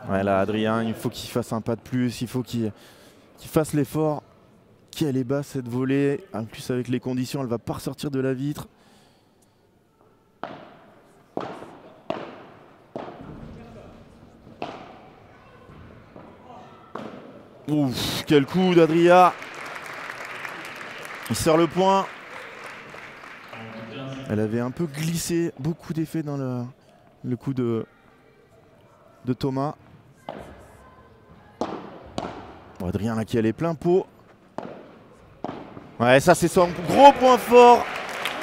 Ouais, là, Adrien, il faut qu'il fasse un pas de plus, il faut qu'il fasse l'effort. Qu'elle est basse cette volée. En plus, avec les conditions, elle va pas ressortir de la vitre. Ouf, quel coup d'Adria. Il sort le point. Elle avait un peu glissé, beaucoup d'effet dans le coup de Thomas. Bon, Adrien là qui allait plein pot. Ouais, ça c'est son gros point fort.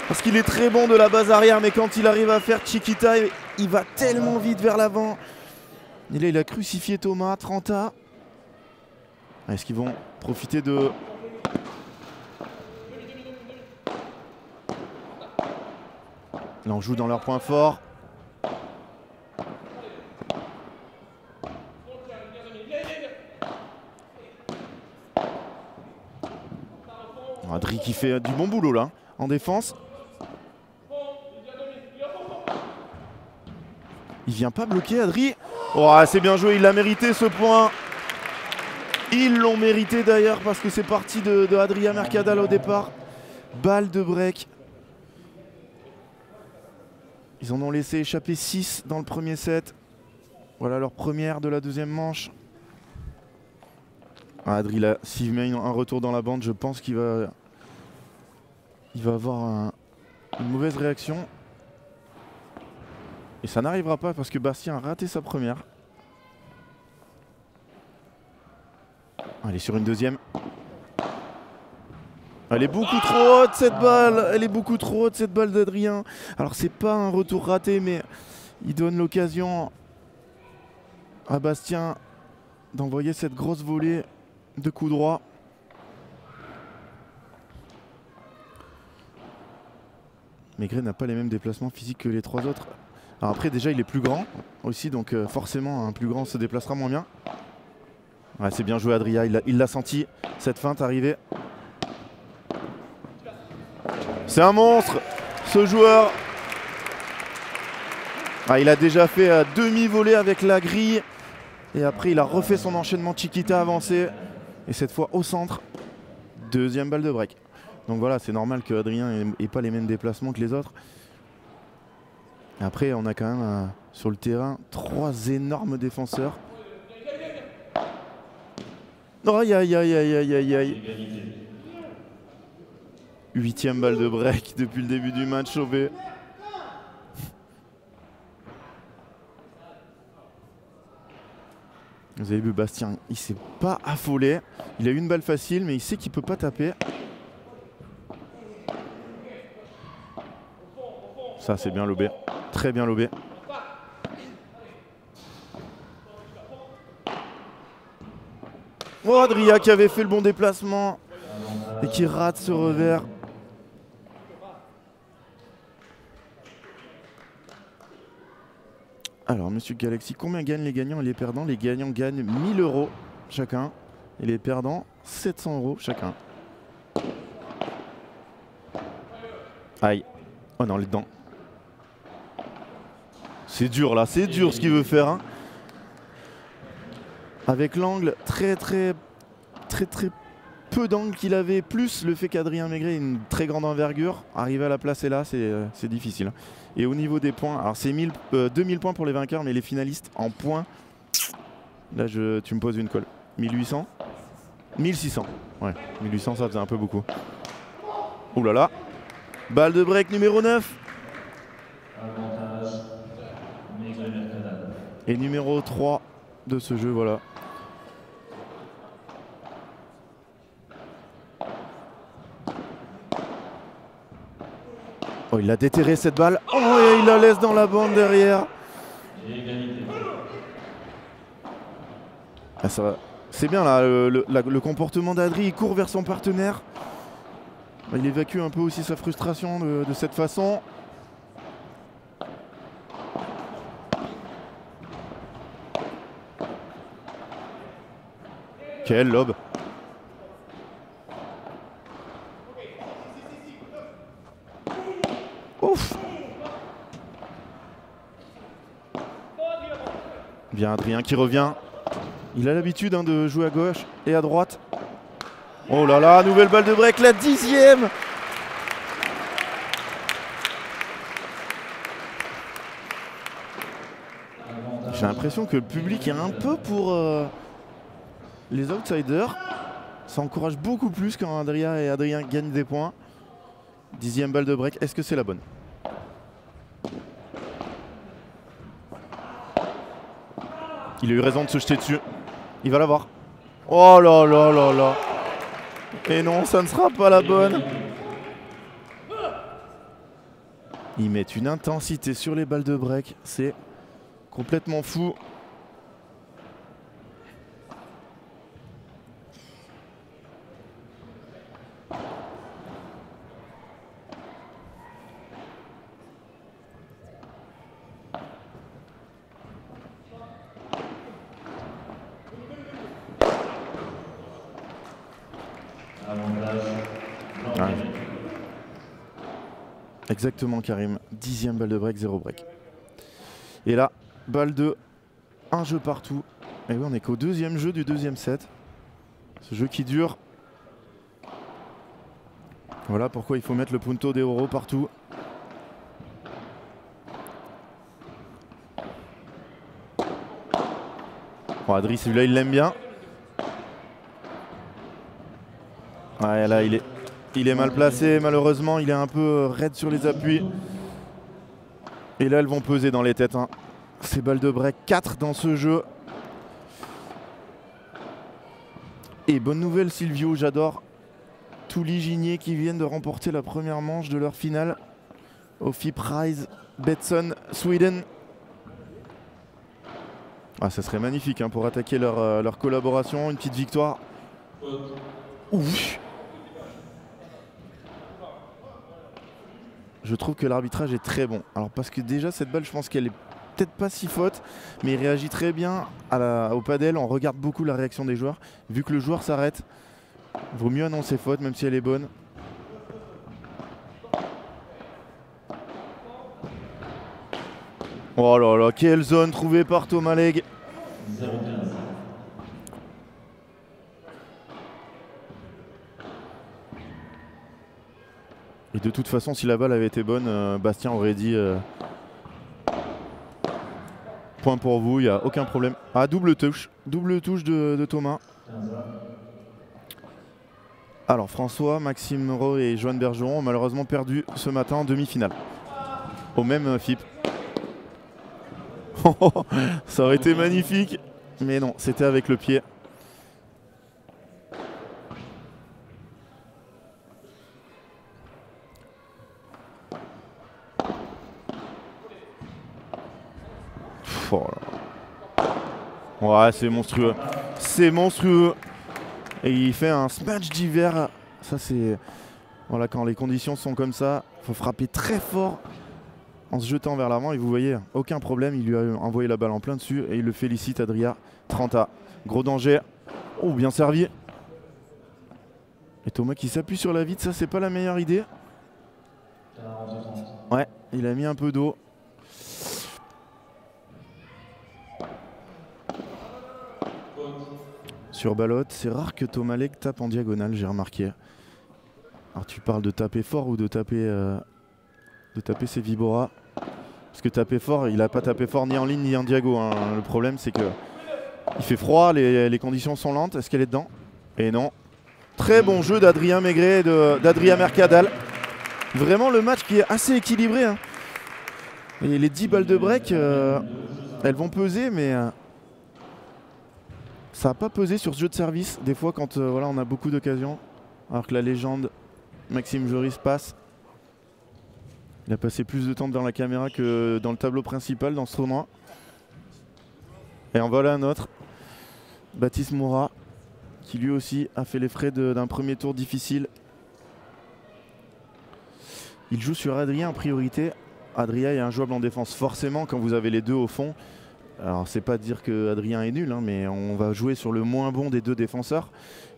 Parce qu'il est très bon de la base arrière, mais quand il arrive à faire Chiquita, il va tellement vite vers l'avant. Et là, il a crucifié Thomas, 30A. Est-ce qu'ils vont profiter de... Là, on joue dans leur point fort. Adri qui fait du bon boulot là, en défense. Il vient pas bloquer Adri. Oh, c'est bien joué, il l'a mérité ce point. Ils l'ont mérité d'ailleurs parce que c'est parti de Adrien Mercadal au départ. Balle de break. Ils en ont laissé échapper 6 dans le premier set. Voilà leur première de la deuxième manche. Ah, Adri là, s'il met un retour dans la bande, je pense qu'il va... Il va avoir une mauvaise réaction. Et ça n'arrivera pas parce que Bastien a raté sa première. Elle est sur une deuxième. Elle est beaucoup trop haute cette balle. Elle est beaucoup trop haute cette balle d'Adrien. Alors c'est pas un retour raté, mais il donne l'occasion à Bastien d'envoyer cette grosse volée de coup droit. Maigret n'a pas les mêmes déplacements physiques que les trois autres. Alors après déjà il est plus grand aussi, donc forcément un plus grand se déplacera moins bien. Ouais, c'est bien joué Adrien, il l'a senti, cette feinte arriver. C'est un monstre ce joueur. Ah, il a déjà fait demi-volée avec la grille. Et après il a refait son enchaînement Chiquita avancé. Et cette fois au centre. Deuxième balle de break. Donc voilà, c'est normal que Adrien n'ait pas les mêmes déplacements que les autres. Après, on a quand même sur le terrain 3 énormes défenseurs. Aïe aïe aïe aïe aïe aïe aïe. 8e balle de break depuis le début du match, Chauvet. Vous avez vu Bastien, il s'est pas affolé. Il a eu une balle facile, mais il sait qu'il peut pas taper. Ça c'est bien lobé, très bien lobé. Oh, Adrien qui avait fait le bon déplacement et qui rate ce revers. Alors Monsieur Galaxy, combien gagnent les gagnants et les perdants? Les gagnants gagnent 1000 € chacun et les perdants 700 € chacun. Aïe. Oh non, les dents. C'est dur là, c'est dur ce qu'il veut faire. Hein. Avec l'angle très peu d'angle qu'il avait, plus le fait qu'Adrien Maigret ait une très grande envergure, arriver à la placer là, c'est difficile. Et au niveau des points, alors c'est 2000 points pour les vainqueurs, mais les finalistes en points, là tu me poses une colle. 1800 1600. Ouais, 1800 ça faisait un peu beaucoup. Ouh là là. Balle de break numéro 9. Et numéro 3 de ce jeu, voilà. Oh, il a déterré cette balle. Oh, et il la laisse dans la bande derrière. Ah, ça va. C'est bien là, le comportement d'Adri, il court vers son partenaire. Il évacue un peu aussi sa frustration de cette façon. Quel lob. Ouf. Bien Adrien qui revient. Il a l'habitude de jouer à gauche et à droite. Oh là là, nouvelle balle de break, la 10e. J'ai l'impression que le public est un peu pour les outsiders. Ça encourage beaucoup plus quand Adrien et Adrien gagnent des points. 10e balle de break, est-ce que c'est la bonne? Il a eu raison de se jeter dessus. Il va l'avoir. Oh là là là là. Et non, ça ne sera pas la bonne. Ils mettent une intensité sur les balles de break. C'est complètement fou. Ouais. Exactement Karim, 10e balle de break, 0 break. Et là, balle de 1 jeu partout. Et oui, on est qu'au 2e jeu du 2e set. Ce jeu qui dure. Voilà pourquoi il faut mettre le punto des euros partout. Bon, Adri, celui-là, il l'aime bien. Ouais, là, il est mal placé, malheureusement. Il est un peu raide sur les appuis. Et là, elles vont peser dans les têtes. Hein. Ces balles de break, 4 dans ce jeu. Et bonne nouvelle, Silvio, j'adore tous les Gignier qui viennent de remporter la première manche de leur finale au FIP Rise Betsson Sweden. Ah, ça serait magnifique hein, pour attaquer leur collaboration, une petite victoire. Ouf. Je trouve que l'arbitrage est très bon. Alors parce que déjà cette balle, je pense qu'elle est peut-être pas si faute, mais il réagit très bien au padel. On regarde beaucoup la réaction des joueurs. Vu que le joueur s'arrête, vaut mieux annoncer faute même si elle est bonne. Oh là là, quelle zone trouvée par Thomas Legge. Et de toute façon, si la balle avait été bonne, Bastien aurait dit point pour vous, il n'y a aucun problème. Ah, double touche de Thomas. Alors François, Maxime Moreau et Joanne Bergeron ont malheureusement perdu ce matin en demi-finale. Au même FIP. Ça aurait été magnifique, mais non, c'était avec le pied. Oh là. Ouais, c'est monstrueux. C'est monstrueux. Et il fait un smash d'hiver. Ça, c'est. Voilà, quand les conditions sont comme ça, il faut frapper très fort en se jetant vers l'avant. Et vous voyez, aucun problème. Il lui a envoyé la balle en plein dessus. Et il le félicite, Adria. 30A. Gros danger. Oh, bien servi. Et Thomas qui s'appuie sur la vitre, ça, c'est pas la meilleure idée. Ouais, il a mis un peu d'eau. Sur Ballotte, c'est rare que Thomas Legge tape en diagonale, j'ai remarqué. Alors tu parles de taper fort ou de taper ses Vibora. Parce que taper fort, il n'a pas tapé fort ni en ligne ni en diago. Hein. Le problème c'est que il fait froid, les conditions sont lentes. Est-ce qu'elle est dedans? Et non. Très bon jeu d'Adrien Maigret et d'Adrien Mercadal. Vraiment le match qui est assez équilibré. Hein. Et les 10 balles de break, elles vont peser, mais ça n'a pas pesé sur ce jeu de service. Des fois, quand voilà, on a beaucoup d'occasions, alors que la légende Maxime Joris passe. Il a passé plus de temps devant la caméra que dans le tableau principal dans ce tournoi. Et en voilà un autre. Baptiste Moura, qui lui aussi a fait les frais d'un premier tour difficile. Il joue sur Adrien en priorité. Adrien est injouable en défense. Forcément, quand vous avez les deux au fond, alors c'est pas dire que Adrien est nul, hein, mais on va jouer sur le moins bon des deux défenseurs.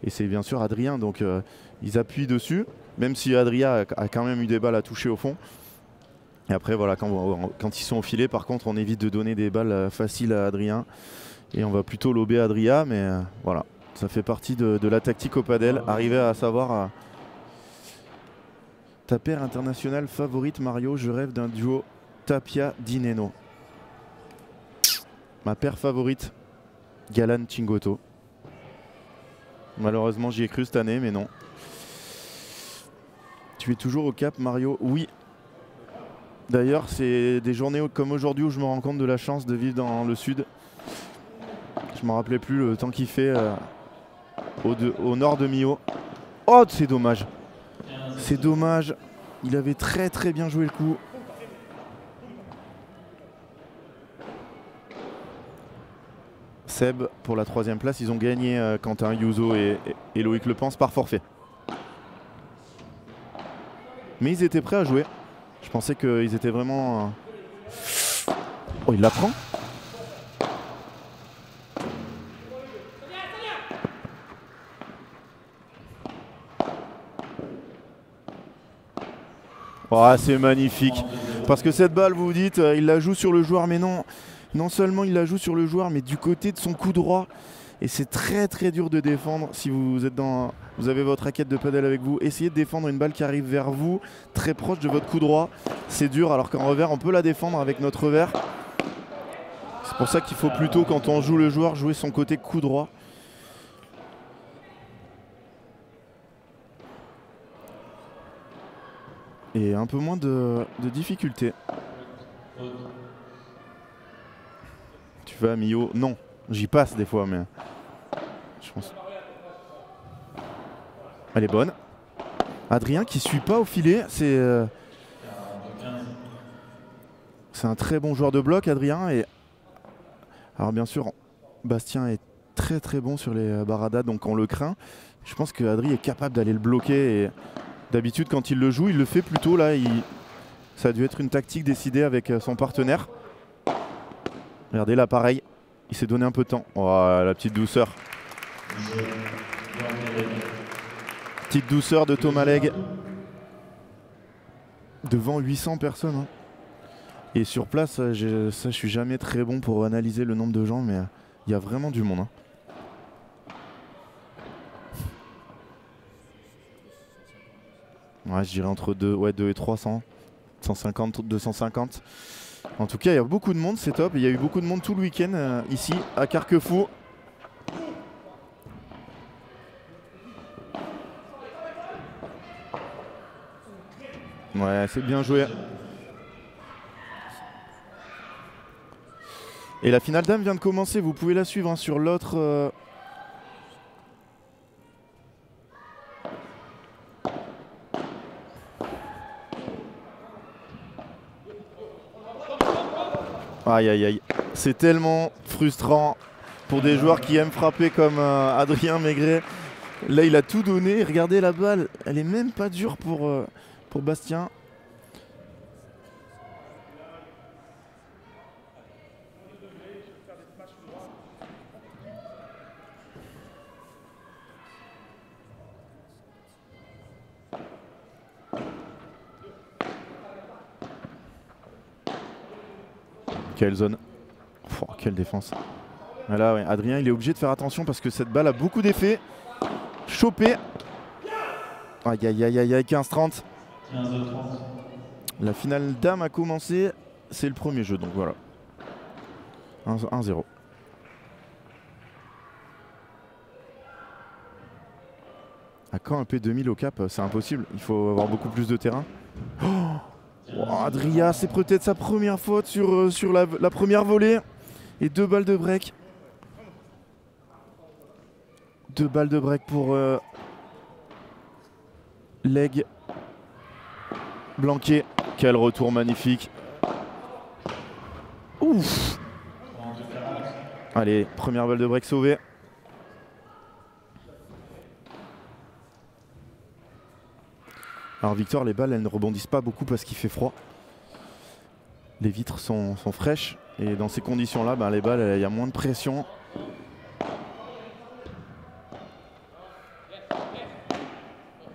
Et c'est bien sûr Adrien, donc ils appuient dessus, même si Adrien a quand même eu des balles à toucher au fond. Et après voilà, quand ils sont au filet, par contre on évite de donner des balles faciles à Adrien. Et on va plutôt lober Adrien, mais voilà, ça fait partie de la tactique au padel. Arriver à savoir ta paire internationale favorite Mario, je rêve d'un duo Tapia-Dineno. Ma paire favorite, Galan Chingoto. Malheureusement j'y ai cru cette année, mais non. Tu es toujours au Cap, Mario? Oui. D'ailleurs, c'est des journées comme aujourd'hui où je me rends compte de la chance de vivre dans le sud. Je ne me rappelais plus le temps qu'il fait. au nord de Millau. Oh, c'est dommage. C'est dommage. Il avait très très bien joué le coup. Seb pour la 3e place. Ils ont gagné Quentin, Yuzo et Loïc Lepens par forfait. Mais ils étaient prêts à jouer. Je pensais qu'ils étaient vraiment... Oh, il la prend. Oh, c'est magnifique. Parce que cette balle, vous vous dites, il la joue sur le joueur, mais non. Non seulement il la joue sur le joueur, mais du côté de son coup droit. Et c'est très très dur de défendre si vous êtes dans, vous avez votre raquette de padel avec vous. Essayez de défendre une balle qui arrive vers vous, très proche de votre coup droit. C'est dur, alors qu'en revers, on peut la défendre avec notre revers. C'est pour ça qu'il faut plutôt, quand on joue le joueur, jouer son côté coup droit. Et un peu moins de difficulté. Tu vas à Millau? Non, j'y passe des fois, mais je pense. Elle est bonne. Adrien qui suit pas au filet, c'est un très bon joueur de bloc, Adrien. Et alors bien sûr, Bastien est très très bon sur les baradas, donc on le craint. Je pense que Adrien est capable d'aller le bloquer. Et d'habitude, quand il le joue, il le fait plutôt. Là, ça a dû être une tactique décidée avec son partenaire. Regardez là, pareil. Il s'est donné un peu de temps. Oh, la petite douceur. Petite douceur de Thomas Legge. Devant 800 personnes. Hein. Et sur place, je suis jamais très bon pour analyser le nombre de gens, mais il y a vraiment du monde. Hein. Ouais, je dirais entre 2 et 300. 150, 250. En tout cas, il y a beaucoup de monde, c'est top. Il y a eu beaucoup de monde tout le week-end ici, à Carquefou. Ouais, c'est bien joué. Et la finale dame vient de commencer, vous pouvez la suivre hein, sur l'autre... Aïe aïe aïe, c'est tellement frustrant pour des joueurs qui aiment frapper comme Adrien Maigret. Là il a tout donné, regardez la balle, elle est même pas dure pour Bastien. Quelle zone. Oh, quelle défense. Là, ouais. Adrien, il est obligé de faire attention parce que cette balle a beaucoup d'effet. Chopé. Aïe, aïe, aïe, aïe, aïe, 15-30. La finale dame a commencé. C'est le premier jeu, donc voilà. 1-0. À quand un P2000 au cap? C'est impossible. Il faut avoir beaucoup plus de terrain. Oh, Adrien, c'est peut-être sa première faute sur la première volée. Et 2 balles de break. 2 balles de break pour Legge. Blanquet. Quel retour magnifique. Ouf. Allez, première balle de break sauvée. Alors Victor, les balles, elles ne rebondissent pas beaucoup parce qu'il fait froid. Les vitres sont fraîches. Et dans ces conditions-là, ben, les balles, il y a moins de pression.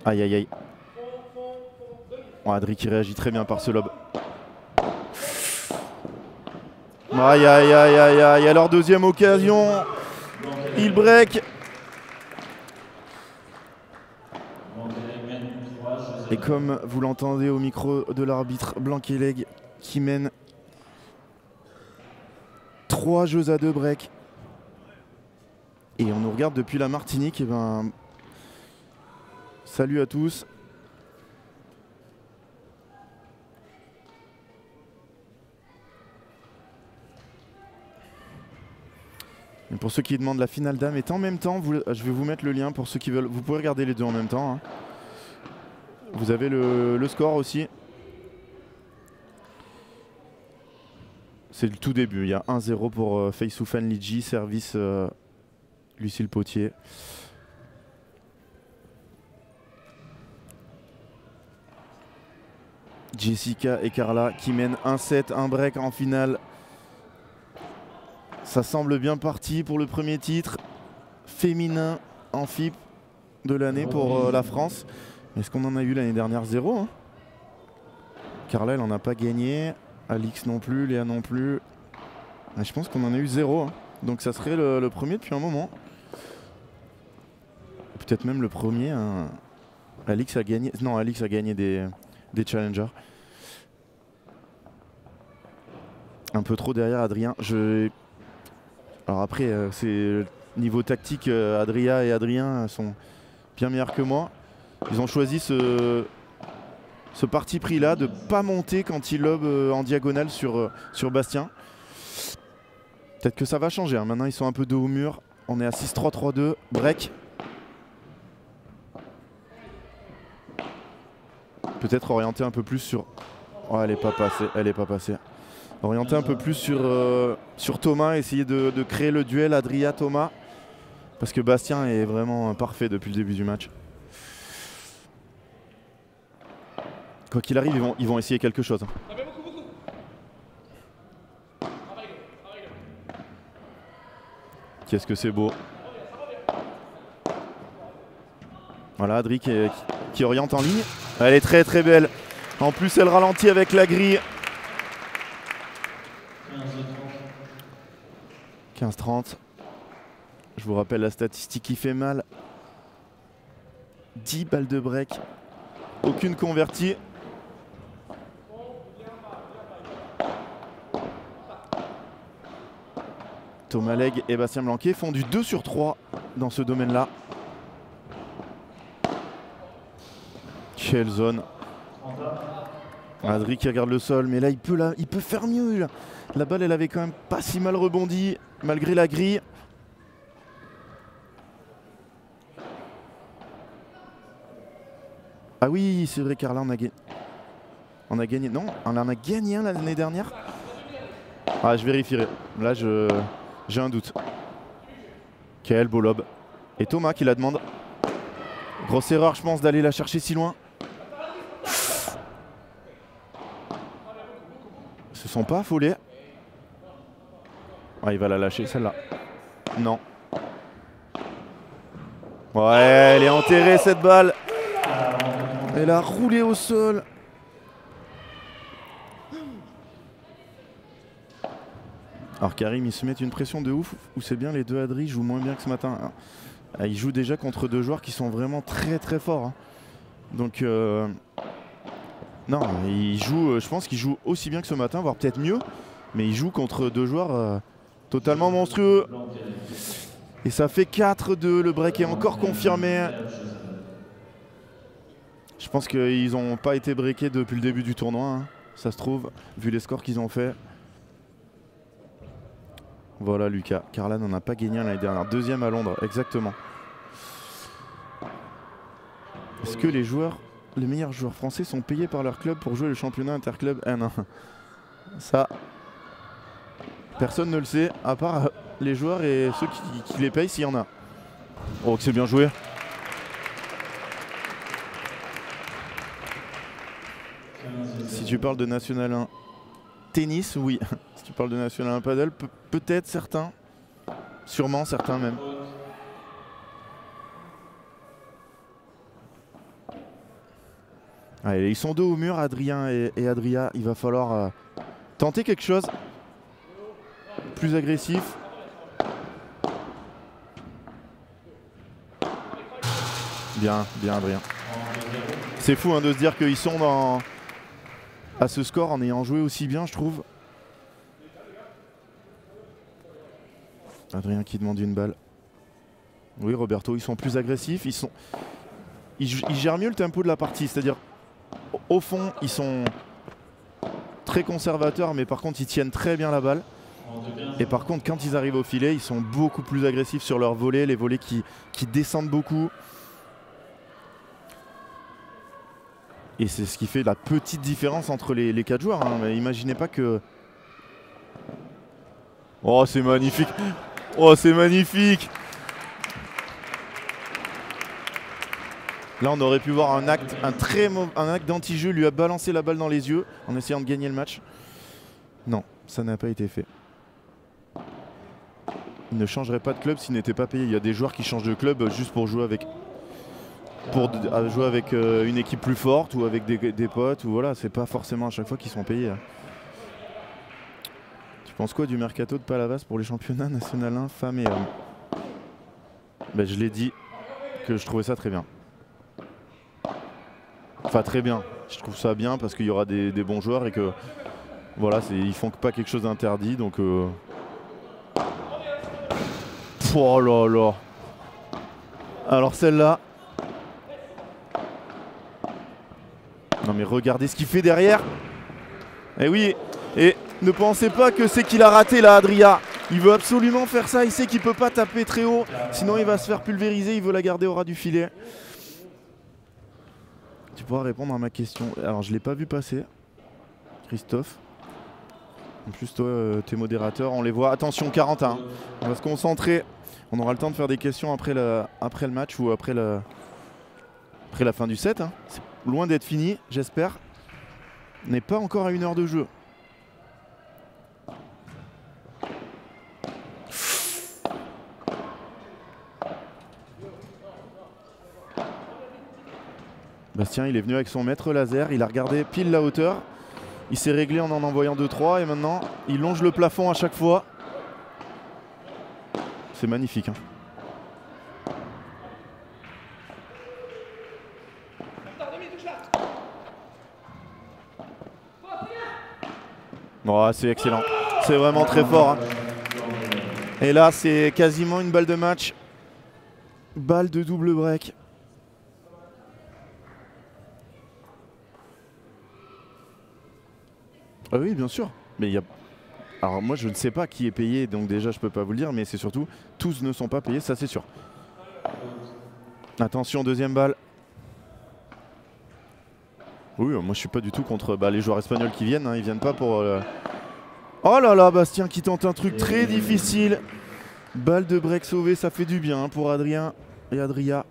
Aïe, aïe, aïe. Oh, Adri qui réagit très bien par ce lob. Aïe, aïe, aïe, aïe, aïe. Alors, deuxième occasion. Il break. Et comme vous l'entendez au micro de l'arbitre, Blanquet-Legge qui mène 3 jeux à 2 break. Et on nous regarde depuis la Martinique. Et ben, salut à tous. Et pour ceux qui demandent, la finale dames est en même temps. Je vais vous mettre le lien pour ceux qui veulent. Vous pouvez regarder les deux en même temps. Hein. Vous avez le score aussi. C'est le tout début. Il y a 1-0 pour Feisoufan Lidji, service Lucille Potier. Jessica et Carla qui mènent 1-7, un break en finale. Ça semble bien parti pour le premier titre féminin en FIP de l'année pour la France. Est-ce qu'on en a eu l'année dernière? 0 hein. Carla, elle n'en a pas gagné. Alix non plus, Léa non plus. Je pense qu'on en a eu 0. Hein. Donc ça serait le premier depuis un moment. Peut-être même le premier. Hein. Alix a gagné. Non, Alix a gagné des challengers. Un peu trop derrière Adrien. Alors après, c'est niveau tactique, Adria et Adrien sont bien meilleurs que moi. Ils ont choisi ce parti pris là de ne pas monter quand ils lobent en diagonale sur Bastien. Peut-être que ça va changer. Hein. Maintenant, ils sont un peu dos au mur. On est à 6-3-3-2. Break. Peut-être orienter un peu plus sur... Oh, elle n'est pas passée. Elle n'est pas passée. Orienter un peu plus sur Thomas. Essayer de créer le duel Adria-Thomas. Parce que Bastien est vraiment parfait depuis le début du match. Quoi qu'il arrive, ils vont essayer quelque chose. Qu'est-ce que c'est beau. Voilà, Adri qui oriente en ligne. Elle est très très belle. En plus, elle ralentit avec la grille. 15-30. Je vous rappelle la statistique qui fait mal. 10 balles de break. Aucune convertie. Thomas Legge et Bastien Blanquet font du 2 sur 3 dans ce domaine-là. Quelle zone. Adri qui regarde le sol, mais là il peut faire mieux. Là. La balle, elle avait quand même pas si mal rebondi, malgré la grille. Ah oui, c'est vrai, Carla, on a gagné. Non, on en a gagné un l'année dernière. Ah, je vérifierai. Là, j'ai un doute. Quel beau lob. Et Thomas qui la demande. Grosse erreur, je pense, d'aller la chercher si loin. Ils se sont pas affolés. Ah, il va la lâcher, celle-là. Non. Ouais, elle est enterrée, cette balle. Elle a roulé au sol. Alors Karim, ils se mettent une pression de ouf, ou c'est bien les deux Adri jouent moins bien que ce matin. Ils jouent déjà contre deux joueurs qui sont vraiment très très forts. Hein. Donc non, ils jouent, je pense qu'ils jouent aussi bien que ce matin, voire peut-être mieux. Mais ils jouent contre deux joueurs totalement monstrueux. Et ça fait 4-2, le break est encore confirmé. Je pense qu'ils n'ont pas été breakés depuis le début du tournoi, hein, ça se trouve, vu les scores qu'ils ont fait. Voilà Lucas, Carla n'en a pas gagné l'année dernière, deuxième à Londres, exactement. Est-ce que les meilleurs joueurs français sont payés par leur club pour jouer le championnat interclub N1? Ça, personne ne le sait, à part les joueurs et ceux qui les payent s'il y en a. Oh, que c'est bien joué. Si tu parles de National 1 tennis, oui. Si tu parles de National 1 paddle, peut-être certains. Sûrement certains même. Allez, ils sont dos au mur, Adrien et Adria. Il va falloir tenter quelque chose. Plus agressif. Bien, bien Adrien. C'est fou hein, de se dire qu'ils sont à ce score en ayant joué aussi bien, je trouve. Adrien qui demande une balle. Oui, Roberto, ils sont plus agressifs. Ils gèrent mieux le tempo de la partie. C'est-à-dire, au fond, ils sont très conservateurs, mais par contre, ils tiennent très bien la balle. Et par contre, quand ils arrivent au filet, ils sont beaucoup plus agressifs sur leurs volets, les volets qui descendent beaucoup. Et c'est ce qui fait la petite différence entre les 4 joueurs. Hein. Mais imaginez pas que... Oh, c'est magnifique! Oh, c'est magnifique! Là, on aurait pu voir un acte d'anti-jeu, lui a balancé la balle dans les yeux en essayant de gagner le match. Non, ça n'a pas été fait. Il ne changerait pas de club s'il n'était pas payé. Il y a des joueurs qui changent de club juste pour jouer avec, une équipe plus forte ou avec des potes. Ou voilà, c'est pas forcément à chaque fois qu'ils sont payés. Hein. Tu penses quoi du mercato de Palavas pour les championnats national 1 femmes et hommes? Ben, je l'ai dit que je trouvais ça très bien. Enfin très bien. Je trouve ça bien parce qu'il y aura des bons joueurs et que voilà, ils font pas quelque chose d'interdit donc. Oh là là. Alors celle-là. Non mais regardez ce qu'il fait derrière. Eh oui. Et ne pensez pas que c'est qu'il a raté là, Adria. Il veut absolument faire ça. Il sait qu'il peut pas taper très haut. Sinon il va se faire pulvériser. Il veut la garder au ras du filet. Tu pourras répondre à ma question. Alors je l'ai pas vu passer, Christophe. En plus toi, t'es modérateur, on les voit. Attention, 41. On va se concentrer. On aura le temps de faire des questions après le match ou après la fin du set. Hein. C'est loin d'être fini, j'espère. On n'est pas encore à 1 heure de jeu. Bastien, il est venu avec son maître laser, il a regardé pile la hauteur. Il s'est réglé en envoyant 2-3 et maintenant il longe le plafond à chaque fois. C'est magnifique. Hein. Oh, c'est excellent. C'est vraiment très fort. Hein. Et là, c'est quasiment une balle de match. Balle de double break. Ah oui, bien sûr. Mais il y a... Alors moi, je ne sais pas qui est payé, donc déjà, je peux pas vous le dire, mais c'est surtout, tous ne sont pas payés, ça c'est sûr. Attention, deuxième balle. Oui, moi je suis pas du tout contre les joueurs espagnols qui viennent, hein, ils viennent pas pour... Oh là là, Bastien qui tente un truc très difficile. Balle de break sauvée, ça fait du bien pour Adrien et Adria.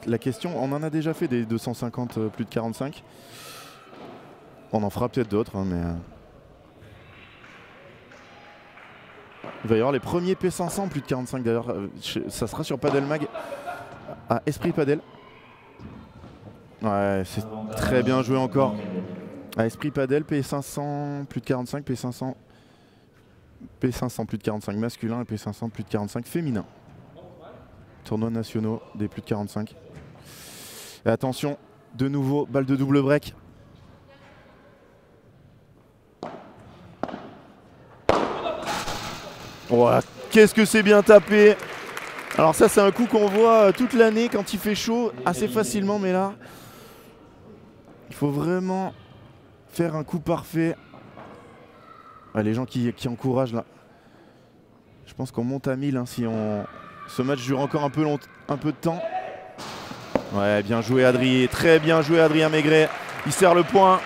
La question, on en a déjà fait des 250 plus de 45. On en fera peut-être d'autres, hein, mais... Il va y avoir les premiers P500 plus de 45 d'ailleurs. Ça sera sur Padel Mag à Esprit Padel. Ouais, c'est très bien joué encore. À Esprit Padel, P500 plus de 45, P500 plus de 45 masculin et P500 plus de 45 féminin. Tournois nationaux des plus de 45. Et attention, de nouveau, balle de double break. Voilà, qu'est-ce que c'est bien tapé. Alors ça, c'est un coup qu'on voit toute l'année quand il fait chaud, assez facilement, mais là, il faut vraiment faire un coup parfait. Ouais, les gens qui encouragent là. Je pense qu'on monte à 1000 hein, si on... Ce match dure encore un peu de temps. Ouais, bien joué Adrien, très bien joué Adrien Maigret. Il sert le point.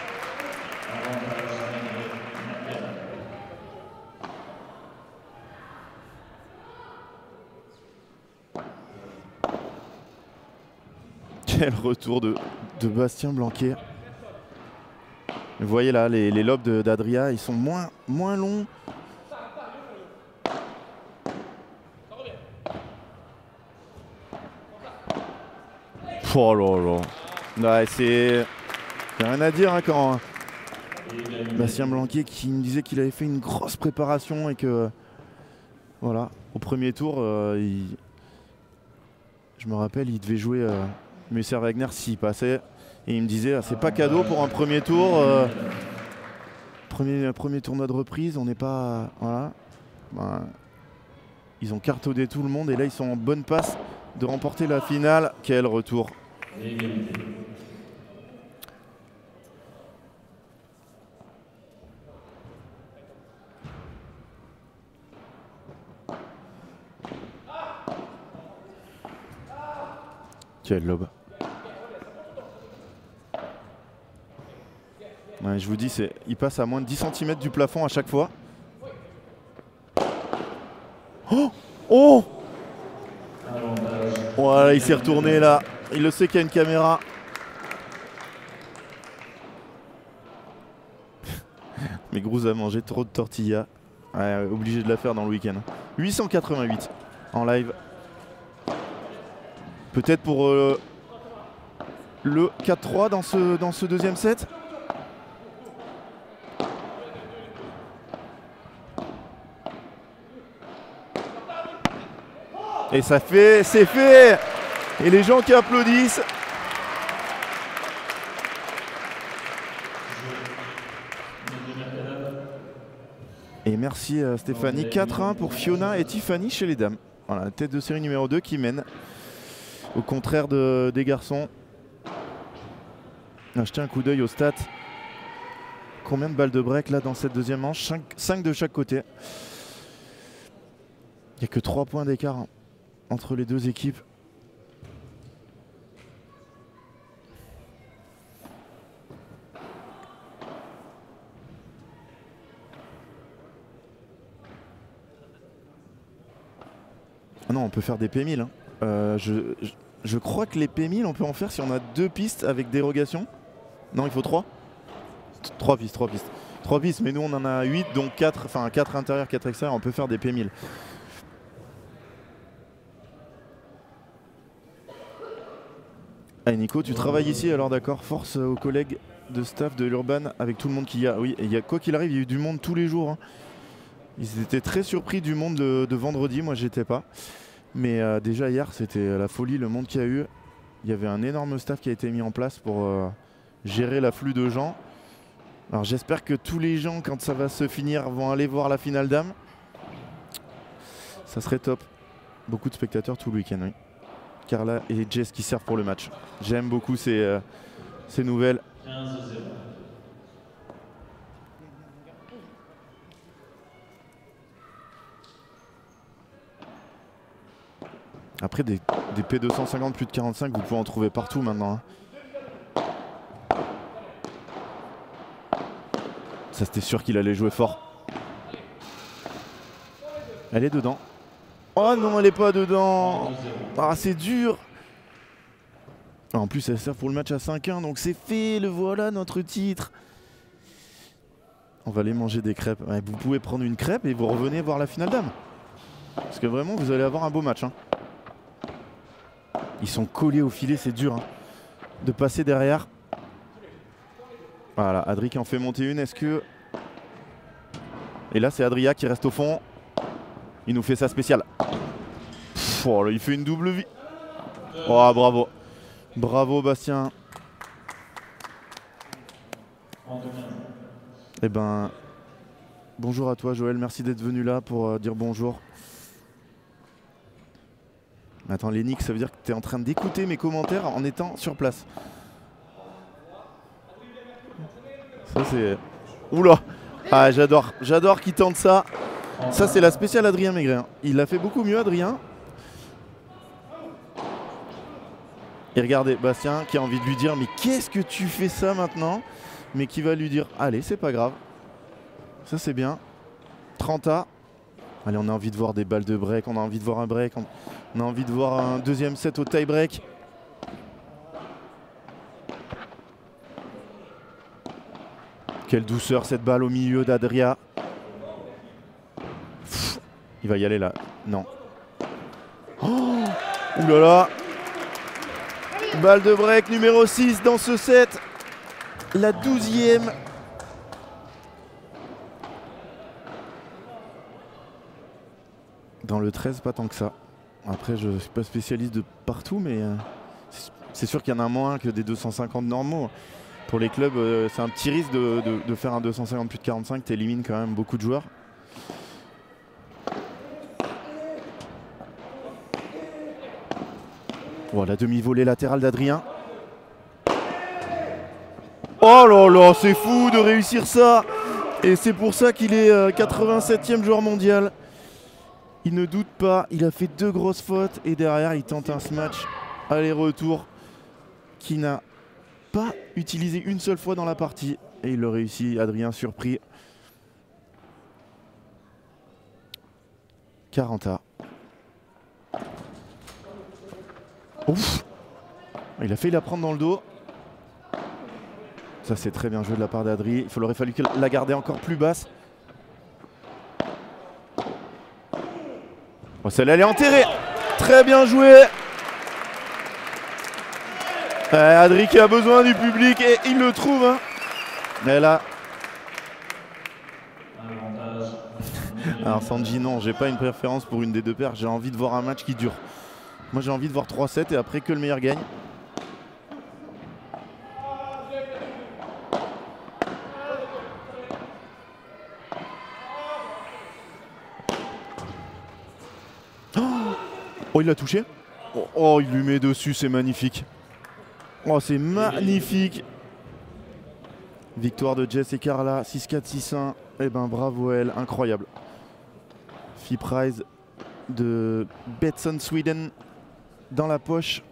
Quel retour de Bastien Blanquet. Vous voyez là, les lobes d'Adria, ils sont moins longs. Oh là là. Ouais, c'est rien à dire hein, quand Bastien Blanquet qui me disait qu'il avait fait une grosse préparation et que voilà, au premier tour, je me rappelle, il devait jouer Musser Wagner s'il passait et il me disait c'est pas cadeau pour un premier tour, premier tournoi de reprise, on n'est pas voilà. Ben, Ils ont cartonné tout le monde et là ils sont en bonne passe de remporter la finale. Quel retour! Quel lob! Ouais, je vous dis, il passe à moins de 10 cm du plafond à chaque fois. Oh! Oh! Voilà, il s'est retourné là. Il le sait qu'il y a une caméra. Mais Grouz a mangé trop de tortillas. Ouais, obligé de la faire dans le week-end. 888 en live. Peut-être pour le 4-3 dans ce deuxième set. Et ça fait, c'est fait! Et les gens qui applaudissent. Et merci Stéphanie. 4-1 pour Fiona et Tiffany chez les dames. Voilà, tête de série numéro 2 qui mène. Au contraire des garçons. Jetez un coup d'œil aux stats. Combien de balles de break là dans cette deuxième manche? 5 de chaque côté. Il n'y a que 3 points d'écart hein, entre les deux équipes. Ah non, on peut faire des P1000. Hein. Je crois que les P1000, on peut en faire si on a 2 pistes avec dérogation. Non, il faut 3. 3 pistes, 3 pistes. 3 pistes, mais nous on en a 8, donc 4, enfin 4 intérieurs, 4 extérieurs, on peut faire des P1000. Allez Nico, tu travailles ici alors d'accord, force aux collègues de staff de l'Urban avec tout le monde qu'il y a. Oui, et il y a, quoi qu'il arrive, il y a eu du monde tous les jours. Hein. Ils étaient très surpris du monde de vendredi, moi j'étais pas. Mais déjà hier c'était la folie, le monde qu'il y a eu. Il y avait un énorme staff qui a été mis en place pour gérer l'afflux de gens. Alors j'espère que tous les gens, quand ça va se finir, vont aller voir la finale dames. Ça serait top. Beaucoup de spectateurs tout le week-end, oui. Carla et Jess qui servent pour le match. J'aime beaucoup ces nouvelles. 15-0. Après des P250 plus de 45, vous pouvez en trouver partout maintenant. Hein. Ça c'était sûr qu'il allait jouer fort. Elle est dedans. Oh non, elle est pas dedans. Ah, c'est dur. En plus, elle sert pour le match à 5-1, donc c'est fait. Le voilà, notre titre. On va aller manger des crêpes. Ouais, vous pouvez prendre une crêpe et vous revenez voir la finale dame. Parce que vraiment, vous allez avoir un beau match. Hein. Ils sont collés au filet, c'est dur. Hein, de passer derrière. Voilà, Adri qui en fait monter une. Est-ce que... Et là, c'est Adria qui reste au fond. Il nous fait sa spéciale. Oh, là, il fait une double vie. Oh, bravo. Bravo, Bastien. Eh ben, bonjour à toi, Joël. Merci d'être venu là pour dire bonjour. Attends, Lénix, ça veut dire que tu es en train d'écouter mes commentaires en étant sur place. Ça, c'est... Oula. Ah, j'adore qu'il tente ça. Ça, c'est la spéciale Adrien Maigret. Hein. Il l'a fait beaucoup mieux, Adrien. Et regardez, Bastien qui a envie de lui dire « Mais qu'est-ce que tu fais ça maintenant ?» Mais qui va lui dire « Allez, c'est pas grave. » Ça, c'est bien. 30A. Allez, on a envie de voir des balles de break. On a envie de voir un break. On a envie de voir un deuxième set au tie break. Quelle douceur cette balle au milieu d'Adria. Il va y aller là. Non. Oh, ouh là là. Balle de break numéro 6 dans ce set. La 12e. Dans le 13, pas tant que ça. Après, je ne suis pas spécialiste de partout, mais c'est sûr qu'il y en a moins que des 250 normaux. Pour les clubs, c'est un petit risque de faire un 250 plus de 45. Tu élimines quand même beaucoup de joueurs. Oh, la demi-volée latérale d'Adrien. Oh là là, c'est fou de réussir ça. Et c'est pour ça qu'il est 87e joueur mondial. Il ne doute pas, il a fait 2 grosses fautes et derrière il tente un smash aller-retour qui n'a pas utilisé une seule fois dans la partie. Et il le réussit, Adrien surpris. 40A. Ouf! Il a failli la prendre dans le dos. Ça c'est très bien joué de la part d'Adri. Il aurait fallu la garder encore plus basse. Oh, celle-là elle est enterrée. Très bien joué. Adri qui a besoin du public et il le trouve. Hein. Mais là. Alors Sanji, non, j'ai pas une préférence pour une des deux paires. J'ai envie de voir un match qui dure. Moi j'ai envie de voir 3-7 et après que le meilleur gagne. Oh, il l'a touché. Oh, il lui met dessus, c'est magnifique. Oh, c'est magnifique. Victoire de Jess et Carla, 6-4, 6-1. Eh ben, bravo elle, incroyable. Fee prize de Betsson Sweden dans la poche.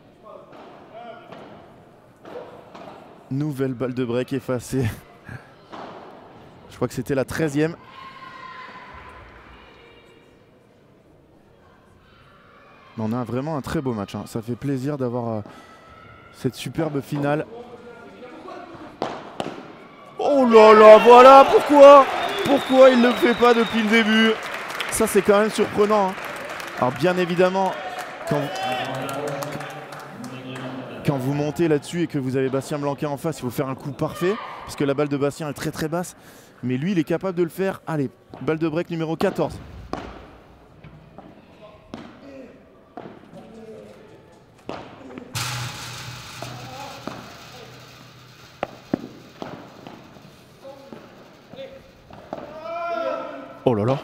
Nouvelle balle de break effacée. Je crois que c'était la 13e. On a vraiment un très beau match. Hein. Ça fait plaisir d'avoir cette superbe finale. Oh là là, voilà pourquoi il ne le fait pas depuis le début. Ça c'est quand même surprenant. Hein. Alors bien évidemment, quand vous montez là-dessus et que vous avez Bastien Blanquet en face, il faut faire un coup parfait. Parce que la balle de Bastien est très très basse. Mais lui il est capable de le faire. Allez, balle de break numéro 14. Oh là là.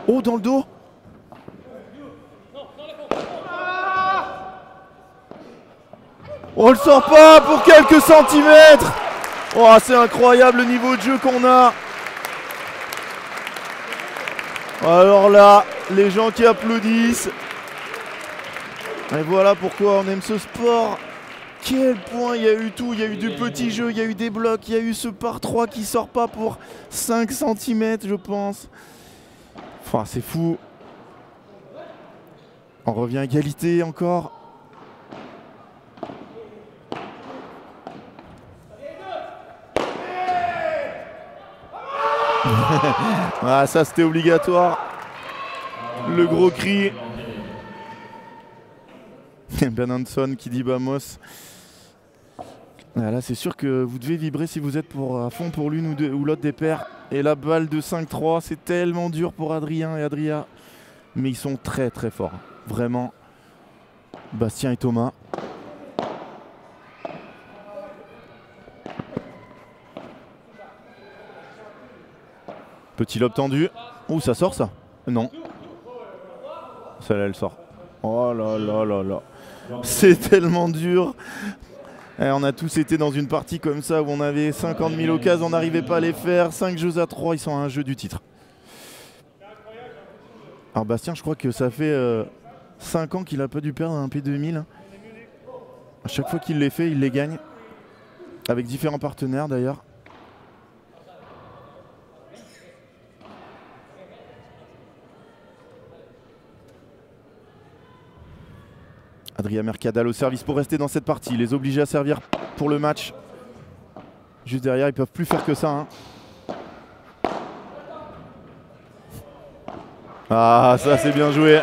Oh, dans le dos. On le sort pas pour quelques centimètres. Oh, c'est incroyable le niveau de jeu qu'on a. Alors là, les gens qui applaudissent. Et voilà pourquoi on aime ce sport. Quel point, il y a eu tout, il y a eu du petit jeu, il y a eu des blocs, il y a eu ce par 3 qui sort pas pour 5 cm je pense. Enfin, c'est fou. On revient à égalité encore. Ah, ça c'était obligatoire. Le gros cri. Ben Hanson qui dit Vamos. Ah, là c'est sûr que vous devez vibrer si vous êtes à fond pour l'une ou l'autre des paires. Et la balle de 5-3, c'est tellement dur pour Adrien et Adria. Mais ils sont très très forts. Vraiment. Bastien et Thomas. Petit lob tendu. Ouh, ça sort ça? Non. Celle-là elle sort. Oh là là là là. C'est tellement dur. Et on a tous été dans une partie comme ça où on avait 50 000 occasions, on n'arrivait pas à les faire. 5 jeux à 3, ils sont à un jeu du titre. Alors Bastien, je crois que ça fait 5 ans qu'il n'a pas dû perdre un P2000. À chaque fois qu'il les fait, il les gagne. Avec différents partenaires d'ailleurs. Adrien Mercadal au service pour rester dans cette partie. Il les oblige à servir pour le match. Juste derrière, ils peuvent plus faire que ça. Hein. Ah, ça c'est bien joué.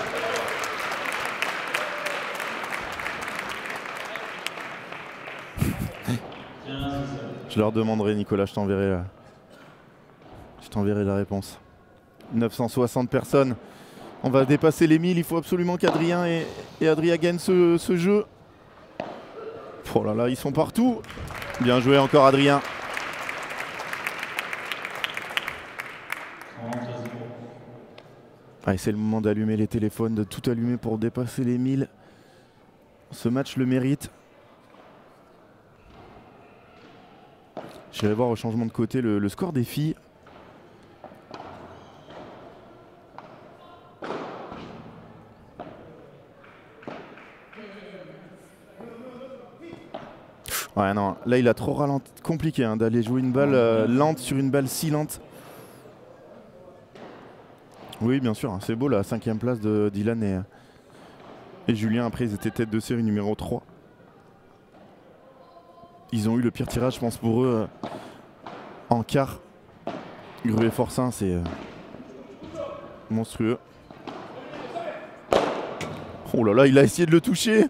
Je leur demanderai, Nicolas, je t'enverrai la réponse. 960 personnes. On va dépasser les 1000, il faut absolument qu'Adrien et Adria gagnent ce jeu. Oh là là, ils sont partout. Bien joué encore Adrien. Allez, c'est le moment d'allumer les téléphones, de tout allumer pour dépasser les 1000. Ce match le mérite. J'irai voir au changement de côté le score des filles. Ouais, non, là il a trop ralenti. Compliqué hein, d'aller jouer une balle lente sur une balle si lente. Oui, bien sûr, hein, c'est beau la 5e place de Dylan et Julien. Après, ils étaient tête de série numéro 3. Ils ont eu le pire tirage, je pense, pour eux en quart. Gruet-Forçin, c'est monstrueux. Oh là là, il a essayé de le toucher.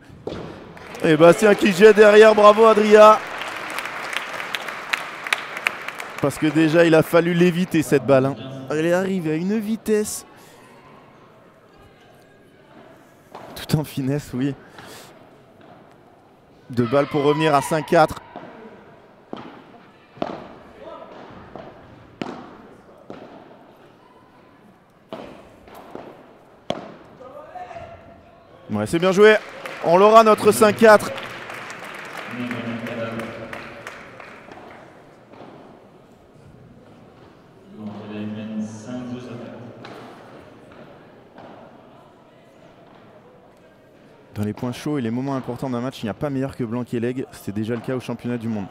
Et Bastien qui jette derrière, bravo Adria. Parce que déjà, il a fallu l'éviter cette balle. Hein. Elle est arrivée à une vitesse. Tout en finesse, oui. 2 balles pour revenir à 5-4. Ouais, c'est bien joué. On l'aura notre 5-4. Dans les points chauds et les moments importants d'un match, il n'y a pas meilleur que Blanc-Kelleg. C'était déjà le cas au championnat du monde.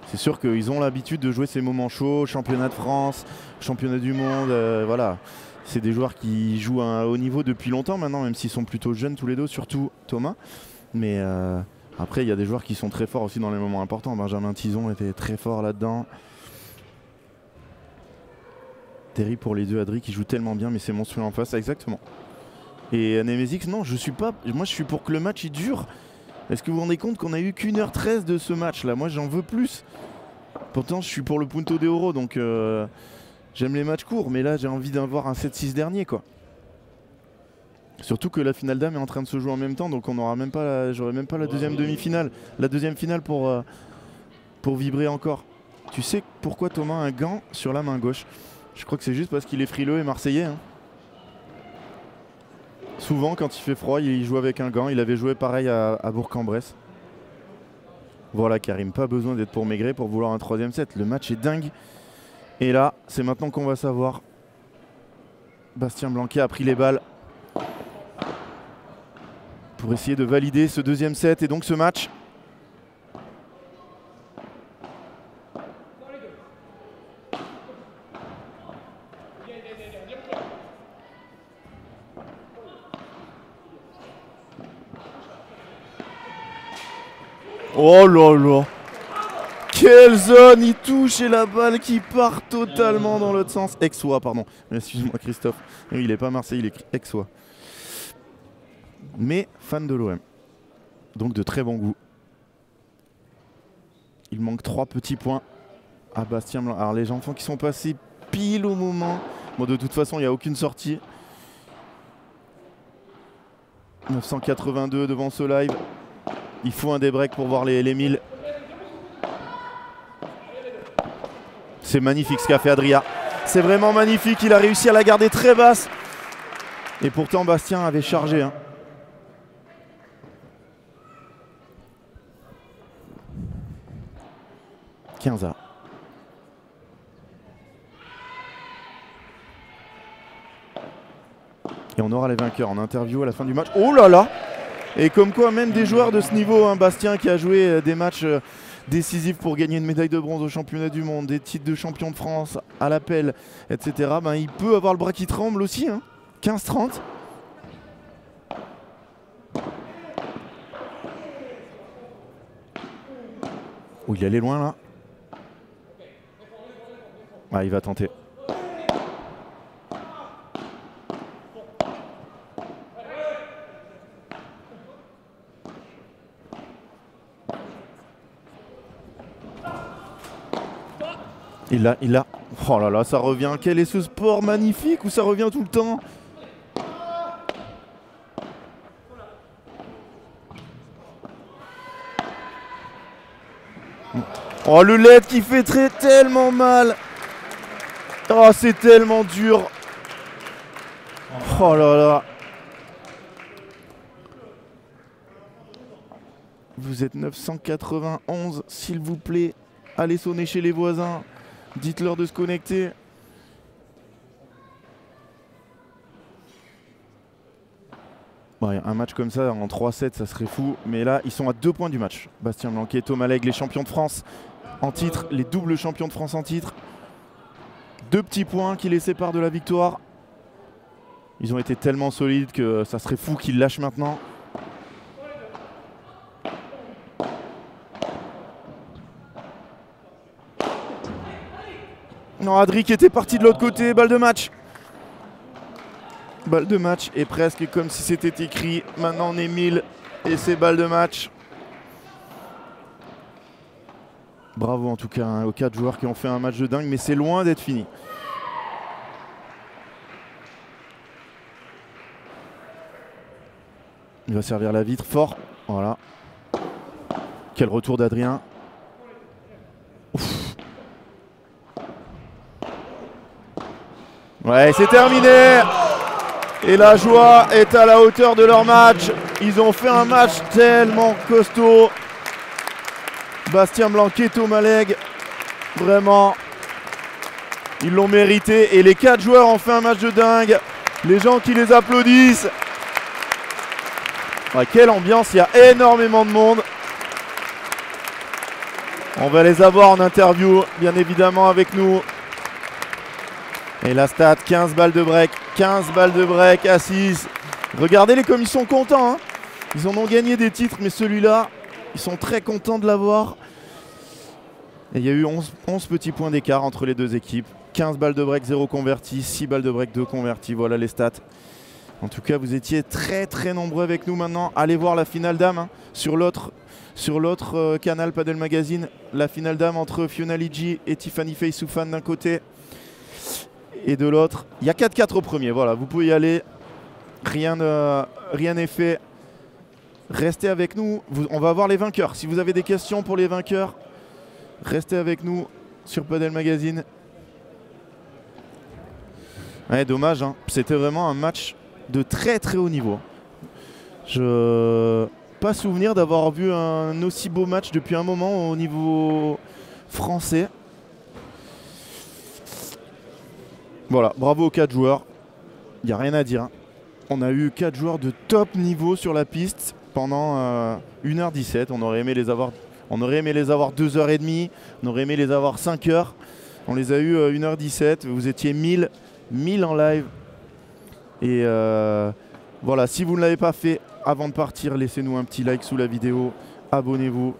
C'est sûr qu'ils ont l'habitude de jouer ces moments chauds, championnat de France, championnat du monde, voilà. C'est des joueurs qui jouent à un haut niveau depuis longtemps maintenant, même s'ils sont plutôt jeunes tous les deux, surtout Thomas. Mais après, il y a des joueurs qui sont très forts aussi dans les moments importants. Benjamin Tison était très fort là-dedans. Terrible pour les deux, Adri qui joue tellement bien, mais c'est monstrueux en face, exactement. Et Nemesix, non, je suis pas. Moi, je suis pour que le match il dure. Est-ce que vous vous rendez compte qu'on a eu qu'1h13 de ce match là? Moi, j'en veux plus. Pourtant, je suis pour le Punto de Oro, donc j'aime les matchs courts, mais là, j'ai envie d'avoir un 7-6 dernier, quoi. Surtout que la finale d'âme est en train de se jouer en même temps, donc on n'aura même pas, j'aurai même pas la deuxième demi-finale, la deuxième finale pour vibrer encore. Tu sais pourquoi Thomas a un gant sur la main gauche? Je crois que c'est juste parce qu'il est frileux et marseillais. Hein. Souvent, quand il fait froid, il joue avec un gant. Il avait joué pareil à Bourg-en-Bresse. Voilà, Karim, pas besoin d'être pour Maigret pour vouloir un 3e set. Le match est dingue. Et là, c'est maintenant qu'on va savoir. Bastien Blanquet a pris les balles pour essayer de valider ce 2e set et donc ce match. Oh là là! Quelle zone! Il touche et la balle qui part totalement dans l'autre sens. Aixois, pardon. Excuse-moi Christophe. Oui, il n'est pas Marseille, il est Aixois. Mais fan de l'OM. Donc de très bon goût. Il manque 3 petits points à Bastien Blanc. Alors les enfants qui sont passés pile au moment. Bon, de toute façon, il n'y a aucune sortie. 982 devant ce live. Il faut un débreak pour voir les 1000. C'est magnifique ce qu'a fait Adria. C'est vraiment magnifique. Il a réussi à la garder très basse. Et pourtant, Bastien avait chargé. Hein. « 15-A. Et on aura les vainqueurs en interview à la fin du match. Oh là là! Et comme quoi, même des joueurs de ce niveau, hein, Bastien qui a joué des matchs décisifs pour gagner une médaille de bronze au championnat du monde, des titres de champion de France à l'appel, etc. Ben, il peut avoir le bras qui tremble aussi. Hein. 15-30. Oh, il allait loin là. Ah, il va tenter. Il a. Oh là là, ça revient. Quel est ce sport magnifique où ça revient tout le temps. Oh, le LED qui fait tellement mal. Oh, c'est tellement dur. Oh là là. Vous êtes 991, s'il vous plaît. Allez sonner chez les voisins. Dites-leur de se connecter. Ouais, un match comme ça en 3-7, ça serait fou. Mais là, ils sont à 2 points du match. Bastien Blanquet, Thomas Legge, les champions de France en titre, les doubles champions de France en titre. 2 petits points qui les séparent de la victoire. Ils ont été tellement solides que ça serait fou qu'ils lâchent maintenant. Non, Adri qui était parti de l'autre côté, balle de match. Balle de match et presque comme si c'était écrit. Maintenant on est 1000 et c'est balle de match. Bravo en tout cas hein, aux 4 joueurs qui ont fait un match de dingue, mais c'est loin d'être fini. Il va servir la vitre fort. Voilà. Quel retour d'Adrien. Ouais, c'est terminé. Et la joie est à la hauteur de leur match. Ils ont fait un match tellement costaud. Bastien Blanquet, Thomas Legge, vraiment, ils l'ont mérité. Et les 4 joueurs ont fait un match de dingue. Les gens qui les applaudissent. Ouais, quelle ambiance, il y a énormément de monde. On va les avoir en interview, bien évidemment, avec nous. Et la stat, 15 balles de break. 15 balles de break à 6. Regardez-les comme ils sont contents. Hein. Ils en ont gagné des titres, mais celui-là, ils sont très contents de l'avoir. Et il y a eu 11 petits points d'écart entre les deux équipes. 15 balles de break, 0 convertis. 6 balles de break, 2 convertis. Voilà les stats. En tout cas, vous étiez très très nombreux avec nous maintenant. Allez voir la finale dame hein, sur l'autre canal Padel Magazine. La finale dame entre Fiona Ligi et Tiffany Faysoufan d'un côté. Et de l'autre, il y a 4-4 au premier. Voilà, vous pouvez y aller. Rien n'est fait. Restez avec nous. On va voir les vainqueurs. Si vous avez des questions pour les vainqueurs, restez avec nous sur Padel Magazine. Ouais, dommage. Hein. C'était vraiment un match de très très haut niveau. Je n'ai pas souvenir d'avoir vu un aussi beau match depuis un moment au niveau français. Voilà, bravo aux 4 joueurs. Il n'y a rien à dire. Hein. On a eu 4 joueurs de top niveau sur la piste pendant 1h17. On aurait aimé les avoir 2h30. On aurait aimé les avoir 5 heures. On les a eu 1h17. Vous étiez 1000 en live. Et voilà, si vous ne l'avez pas fait avant de partir, laissez-nous un petit like sous la vidéo. Abonnez-vous.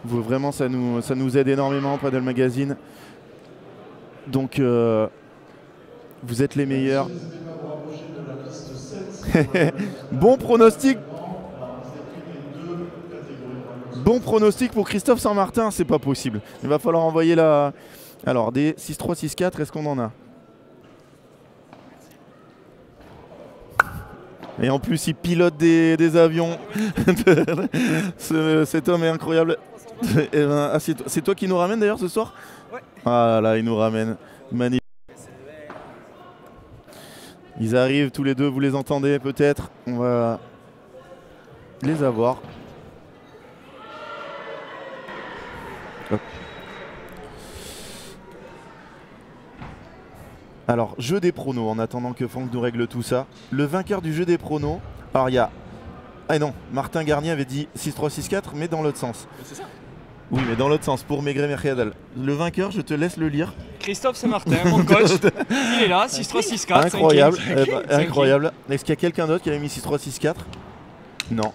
Vraiment, ça nous aide énormément, Padel Magazine. Donc... vous êtes les meilleurs. Bon pronostic. Bon pronostic pour Christophe Saint-Martin, c'est pas possible. Il va falloir envoyer la... Alors, des 6-3, 6-4, est-ce qu'on en a? Et en plus, il pilote des avions. Cet homme est incroyable. C'est toi qui nous ramène d'ailleurs ce soir? Ouais. Ah là, il nous ramène. Magnifique. Ils arrivent tous les deux, vous les entendez peut-être. On va les avoir. Hop. Alors, jeu des pronos, en attendant que Franck nous règle tout ça. Le vainqueur du jeu des pronos, alors il y a... Ah non, Martin Garnier avait dit 6-3, 6-4, mais dans l'autre sens. C'est ça. Oui, mais dans l'autre sens, pour Maigret Mercadal. Le vainqueur, je te laisse le lire. Christophe Saint-Martin, mon coach. Il est là, 6-3, 6-4. Incroyable, incroyable. Est-ce qu'il y a quelqu'un d'autre qui avait mis 6-3, 6-4? Non.